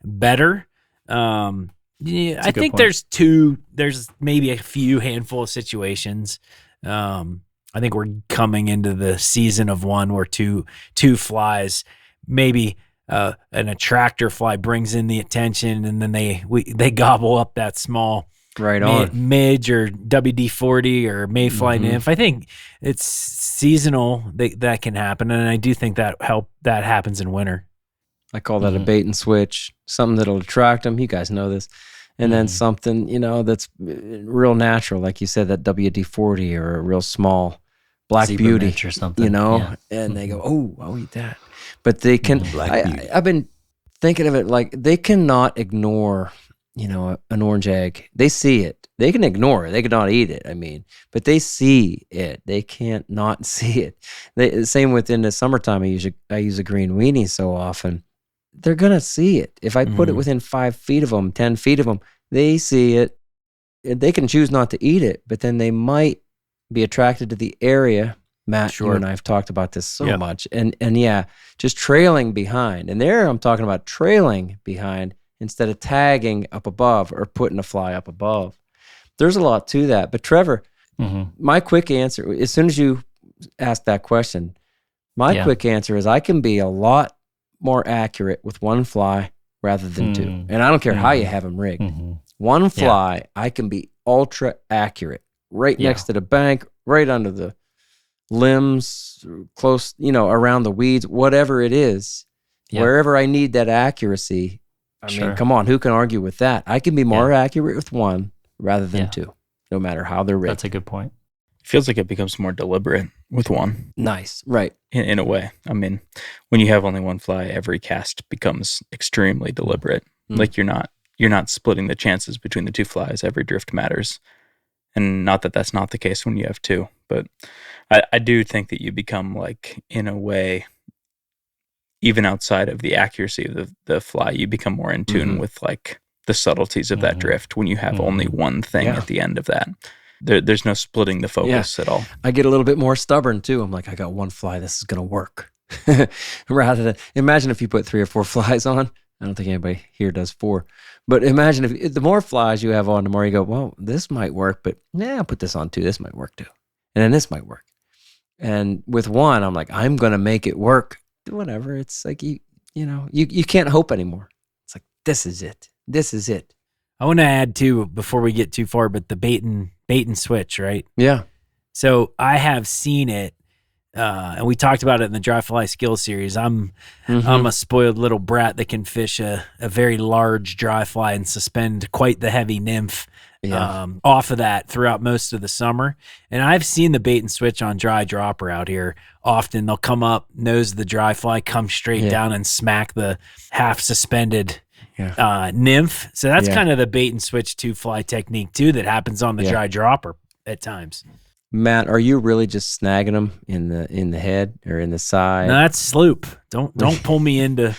better. Yeah, I think point. There's maybe a few handful of situations. I think we're coming into the season of one where two flies, maybe an attractor fly brings in the attention, and then they gobble up that small midge or WD-40 or mayfly nymph. I think it's seasonal that can happen, and I do think that happens in winter. I call that a bait and switch, something that'll attract them. You guys know this. And then something, that's real natural, like you said, that WD-40 or a real small black Zebra beauty or something, and they go, oh, I'll eat that. But they can, I've been thinking of it like they cannot ignore, an orange egg. They see it. They can ignore it. They cannot eat it, but they see it. They can't not see it. Same within the summertime, I use a green weenie so often. They're going to see it. If I put it within 5 feet of them, 10 feet of them, they see it. They can choose not to eat it, but then they might be attracted to the area. Matt, you and I have talked about this so much. And just trailing behind. And there I'm talking about trailing behind instead of tagging up above or putting a fly up above. There's a lot to that. But Trevor, my quick answer, as soon as you asked that question, my quick answer is I can be a lot more accurate with one fly rather than two. And I don't care how you have them rigged. One fly, I can be ultra accurate, right next to the bank, right under the limbs, close, around the weeds, whatever it is, wherever I need that accuracy. I mean, come on, who can argue with that? I can be more accurate with one rather than two, no matter how they're rigged. That's a good point. Feels like it becomes more deliberate with one. Nice, right. In a way. I mean, when you have only one fly, every cast becomes extremely deliberate. Like you're not splitting the chances between the two flies. Every drift matters. And not that that's not the case when you have two, but I do think that you become, like, in a way, even outside of the accuracy of the fly, you become more in tune with, like, the subtleties of that drift when you have only one thing at the end of that. There's no splitting the focus at all. I get a little bit more stubborn too. I'm like, I got one fly. This is going to work. Rather than, imagine if you put 3 or 4 flies on. I don't think anybody here does 4. But imagine if the more flies you have on, the more you go, well, this might work, but I'll put this on too. This might work too. And then this might work. And with one, I'm like, I'm going to make it work. Whatever. It's like, you can't hope anymore. It's like, this is it. This is it. I want to add too, before we get too far, but the bait and switch, right? Yeah. So I have seen it, and we talked about it in the Dry Fly Skill Series. I'm a spoiled little brat that can fish a very large dry fly and suspend quite the heavy nymph off of that throughout most of the summer. And I've seen the bait and switch on dry dropper out here. Often they'll come up, nose the dry fly, come straight down and smack the half suspended nymph. So that's kind of the bait and switch 2 fly technique too that happens on the dry dropper at times. Matt, are you really just snagging them in the head or in the side? No, that's sloop. Don't pull me into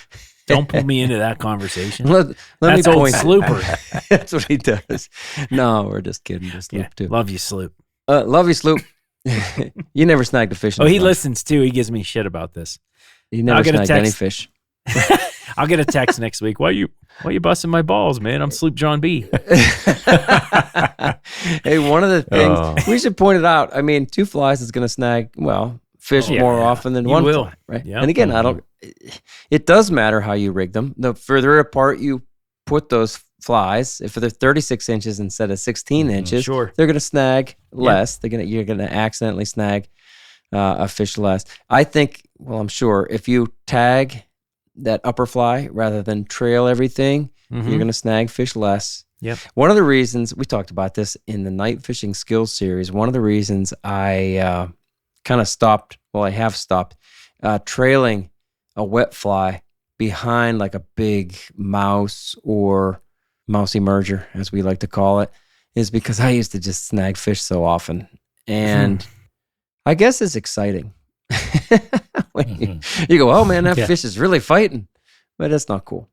that conversation. That's old Slooper. That's what he does. No, we're just kidding. Just Sloop too. Love you, Sloop. Love you, Sloop. You never snagged a fish. He listens too. He gives me shit about this. You never snagged any fish. I'll get a text next week. Why you busting my balls, man? I'm Sloop John B. Hey, one of the things we should point it out. I mean, 2 flies is going to snag fish more often than one fly, right? Yep. And again, it does matter how you rig them. The further apart you put those flies, if they're 36 inches instead of 16 inches, they're going to snag less. You're going to accidentally snag a fish less. I think, I'm sure if you tag that upper fly rather than trail everything, you're going to snag fish less. Yep. One of the reasons, we talked about this in the night fishing skills series, one of the reasons I kind of stopped, well, I have stopped, trailing a wet fly behind like a big mouse or mouse emerger, as we like to call it, is because I used to just snag fish so often. And I guess it's exciting. When you go, oh man, that fish is really fighting. But that's not cool.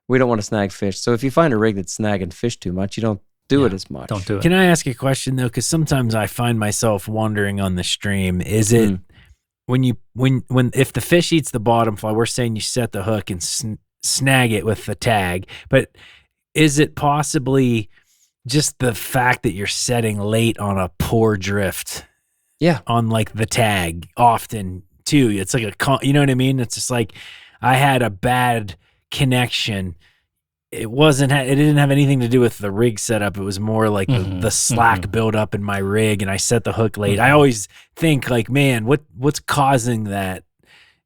We don't want to snag fish. So if you find a rig that's snagging fish too much, you don't do it as much. Don't do it. Can I ask a question though? Because sometimes I find myself wandering on the stream. Is it when if the fish eats the bottom fly, we're saying you set the hook and snag it with the tag, but is it possibly just the fact that you're setting late on a poor drift? Yeah. On like the tag often too. It's like you know what I mean? It's just like I had a bad connection. It didn't have anything to do with the rig setup. It was more like the slack build up in my rig, and I set the hook late. I always think like, man, what's causing that?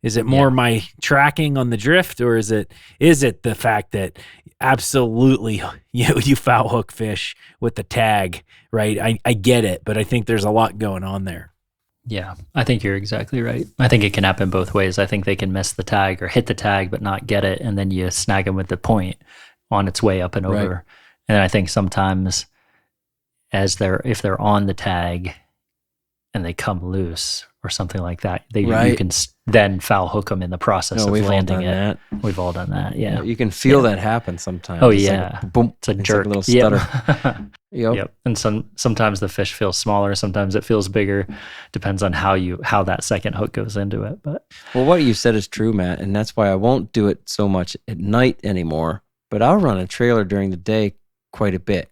Is it more my tracking on the drift, or is it the fact that absolutely you foul hook fish with the tag, right? I get it, but I think there's a lot going on there. Yeah, I think you're exactly right. I think it can happen both ways. I think they can miss the tag or hit the tag but not get it, and then you snag them with the point on its way up and over. Right. And I think sometimes if they're on the tag and they come loose or something like that, you can then foul hook them in the process of landing it. That. We've all done that. Yeah. You can feel that happen sometimes. Oh, it's yeah. Like boom. It's a jerk. Like a little stutter. Yep. Yep. And sometimes the fish feels smaller, sometimes it feels bigger. Depends on how that second hook goes into it. But well, what you said is true, Matt, and that's why I won't do it so much at night anymore. But I'll run a trailer during the day quite a bit.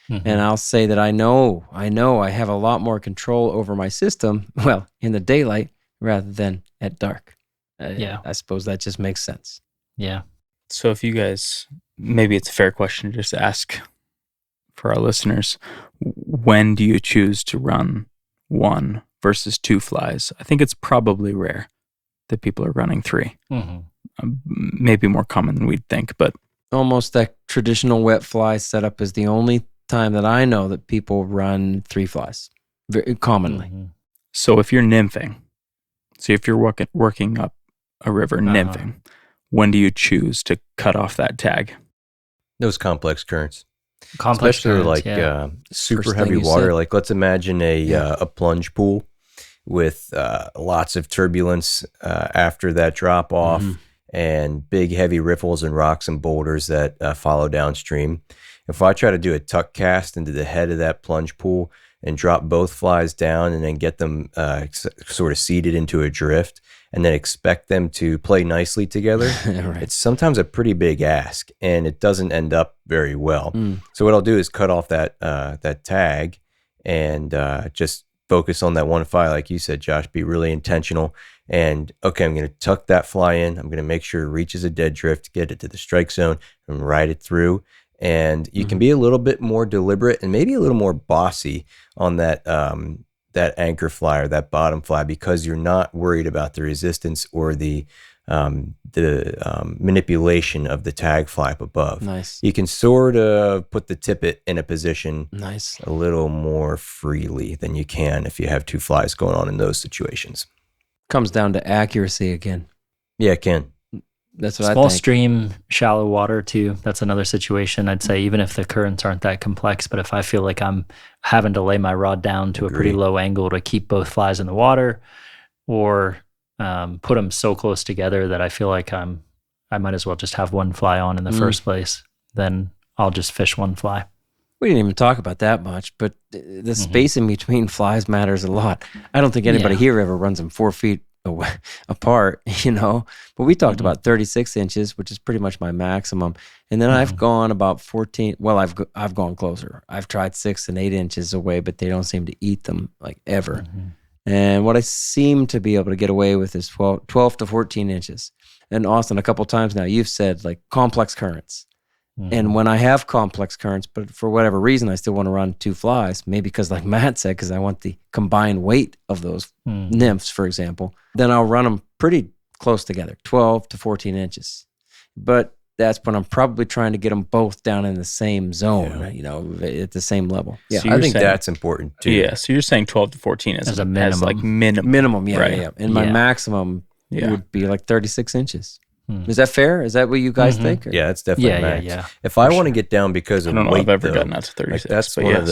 And I'll say that I know I have a lot more control over my system, well, in the daylight rather than at dark. I suppose that just makes sense. Yeah. So if you guys, maybe it's a fair question to just ask for our listeners, when do you choose to run 1 versus 2 flies? I think it's probably rare that people are running 3. Maybe more common than we'd think, but Almost that traditional wet fly setup is the only time that I know that people run 3 flies very commonly. So if you're nymphing, if you're working up a river nymphing, when do you choose to cut off that tag? Those complex currents. Especially like super First heavy thing you water. said. Like let's imagine a plunge pool with lots of turbulence after that drop off and big heavy riffles and rocks and boulders that follow downstream. If I try to do a tuck cast into the head of that plunge pool and drop both flies down and then get them sort of seated into a drift and then expect them to play nicely together, it's sometimes a pretty big ask and it doesn't end up very well. So what I'll do is cut off that tag and just focus on that one fly, like you said, Josh, be really intentional. And okay, I'm going to tuck that fly in. I'm going to make sure it reaches a dead drift, get it to the strike zone and ride it through. And you can be a little bit more deliberate and maybe a little more bossy on that anchor fly or that bottom fly because you're not worried about the resistance or the manipulation of the tag fly up above. Nice. You can sort of put the tippet in a position Nice. a little more freely than you can if you have 2 flies going on in those situations. Comes down to accuracy again. Yeah, it can. That's what Small I think. stream, shallow water too. That's another situation. I'd say even if the currents aren't that complex, but if I feel like I'm having to lay my rod down to a pretty low angle to keep both flies in the water, or put them so close together that I feel like I might as well just have one fly on in the first place, then I'll just fish one fly. We didn't even talk about that much, but the spacing between flies matters a lot. I don't think anybody here ever runs them 4 feet away, apart, but we talked about 36 inches, which is pretty much my maximum. And then I've gone about 14. Well, I've gone closer. I've tried 6 and 8 inches away, but they don't seem to eat them like ever. And what I seem to be able to get away with is 12 to 14 inches. And Austin, a couple times now, you've said like complex currents. And when I have complex currents, but for whatever reason, I still want to run 2 flies, maybe because like Matt said, because I want the combined weight of those nymphs, for example, then I'll run them pretty close together, 12 to 14 inches. But that's when I'm probably trying to get them both down in the same zone, Yeah. you know, at the same level. Yeah. So I you're think saying- that's important too. Yeah, so you're saying 12 to 14 As a as minimum. like minimum. Minimum, yeah, Right. yeah. And my Yeah. maximum Yeah. would be like 36 inches. Hmm. Is that fair? Is that what you guys think? Or- Yeah, it's definitely Yeah, max. yeah. If I want to get down because I of don't know weight, if I've ever though, gotten out to like 36. that's but one yes. of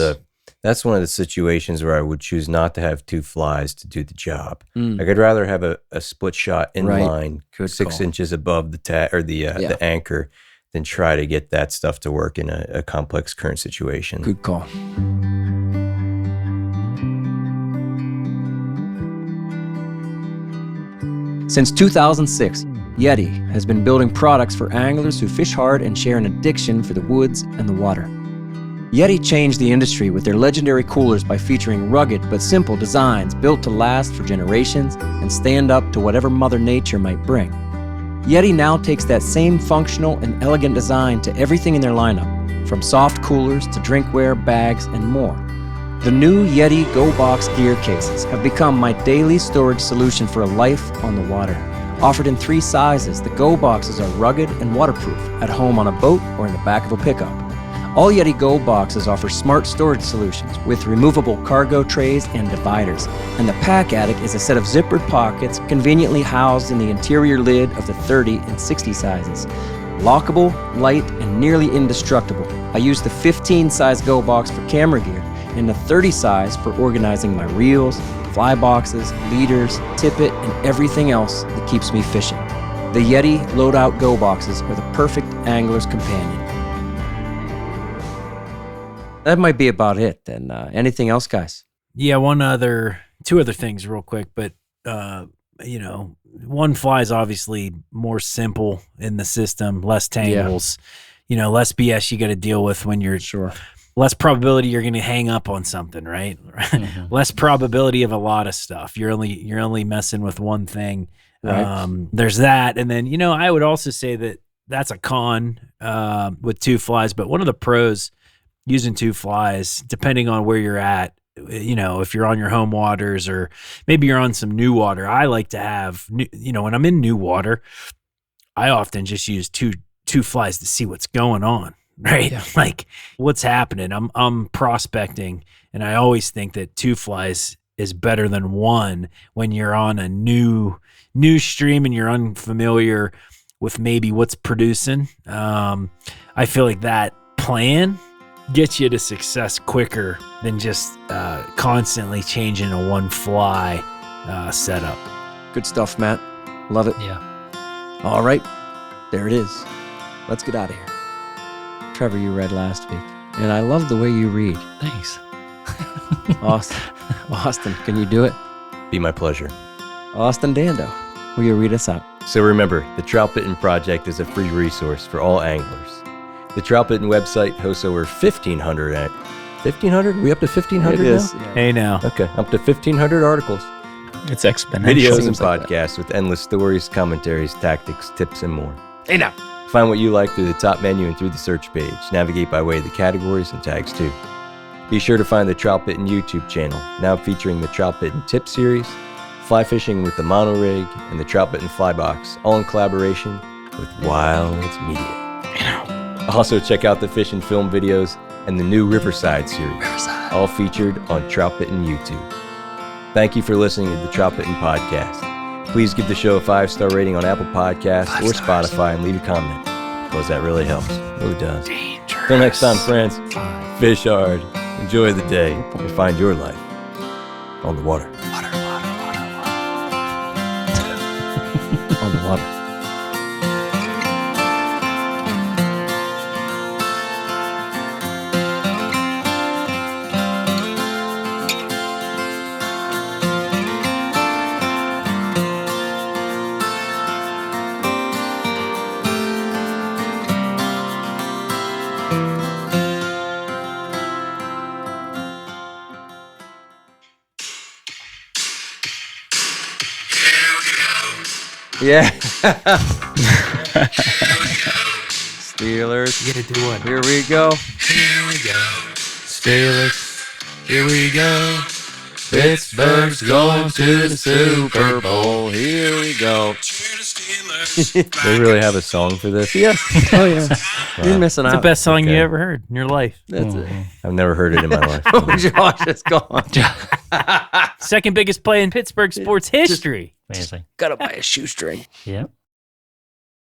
the situations where I would choose not to have two flies to do the job. Mm. Like I'd rather have a split shot in Right. line, Good 6 call. inches above the the anchor, than try to get that stuff to work in a complex current situation. Good call. Since 2006, Yeti has been building products for anglers who fish hard and share an addiction for the woods and the water. Yeti changed the industry with their legendary coolers by featuring rugged but simple designs built to last for generations and stand up to whatever Mother Nature might bring. Yeti now takes that same functional and elegant design to everything in their lineup, from soft coolers to drinkware, bags, and more. The new Yeti Go Box gear cases have become my daily storage solution for a life on the water. Offered in 3 sizes, the Go Boxes are rugged and waterproof at home on a boat or in the back of a pickup. All Yeti Go Boxes offer smart storage solutions with removable cargo trays and dividers, and the Pack Attic is a set of zippered pockets conveniently housed in the interior lid of the 30 and 60 sizes. Lockable, light, and nearly indestructible. I use the 15 size Go Box for camera gear and the 30 size for organizing my reels, fly boxes, leaders, tippet, and everything else that keeps me fishing. The Yeti Loadout Go Boxes are the perfect angler's companion. That might be about it. And anything else, guys? Yeah, two other things real quick, but one fly is obviously more simple in the system, less tangles, less BS you got to deal with when you're less probability you're going to hang up on something, right? Mm-hmm. Less probability of a lot of stuff. You're only messing with one thing. Right. There's that, and then I would also say that that's a con with 2 flies, but one of the pros using 2 flies, depending on where you're at, if you're on your home waters or maybe you're on some new water, I like to have, when I'm in new water, I often just use two flies to see what's going on, right? Yeah. Like what's happening. I'm prospecting, and I always think that 2 flies is better than 1 when you're on a new stream and you're unfamiliar with maybe what's producing. I feel like that plan gets you to success quicker than just constantly changing a 1 fly setup. Good stuff, Matt. Love it. Yeah. All right. There it is. Let's get out of here. Trevor, you read last week, and I love the way you read. Thanks. Austin, can you do it? Be my pleasure. Austin Dando, will you read us out? So remember, the Troutbitten Project is a free resource for all anglers. The Troutbitten website hosts over 1,500 1,500? We up to 1,500 now? Yeah. Hey now. Okay, up to 1,500 articles, It's exponential. videos, and Seems like podcasts with endless stories, commentaries, tactics, tips, and more. Hey now. Find what you like through the top menu and through the search page. Navigate by way of the categories and tags too. Be sure to find the Troutbitten YouTube channel, now featuring the Troutbitten Tip Series, fly fishing with the mono rig, and the Troutbitten Fly Box, all in collaboration with Wild Media. Also check out the fish and film videos and the new Riverside series, all featured on Troutbitten YouTube. Thank you for listening to the Troutbitten Podcast. Please give the show a 5-star rating on Apple Podcasts or Spotify and leave a comment, because that really helps. It really does. Till next time, friends, fish hard, enjoy the day, and find your life on the water. On the water. Yeah. Steelers. You gotta do one. Here we go. Here we go. Steelers. Here we go. Pittsburgh's going to the Super Bowl. Here we go. Tennessee. They really have a song for this? Yeah. Oh yeah. You're missing It's out. the best song you Okay. ever heard in your life. That's it. I've never heard it in my life. Oh, Josh is gone. Second biggest play in Pittsburgh sports history. Amazing. Gotta buy a shoestring. Yep.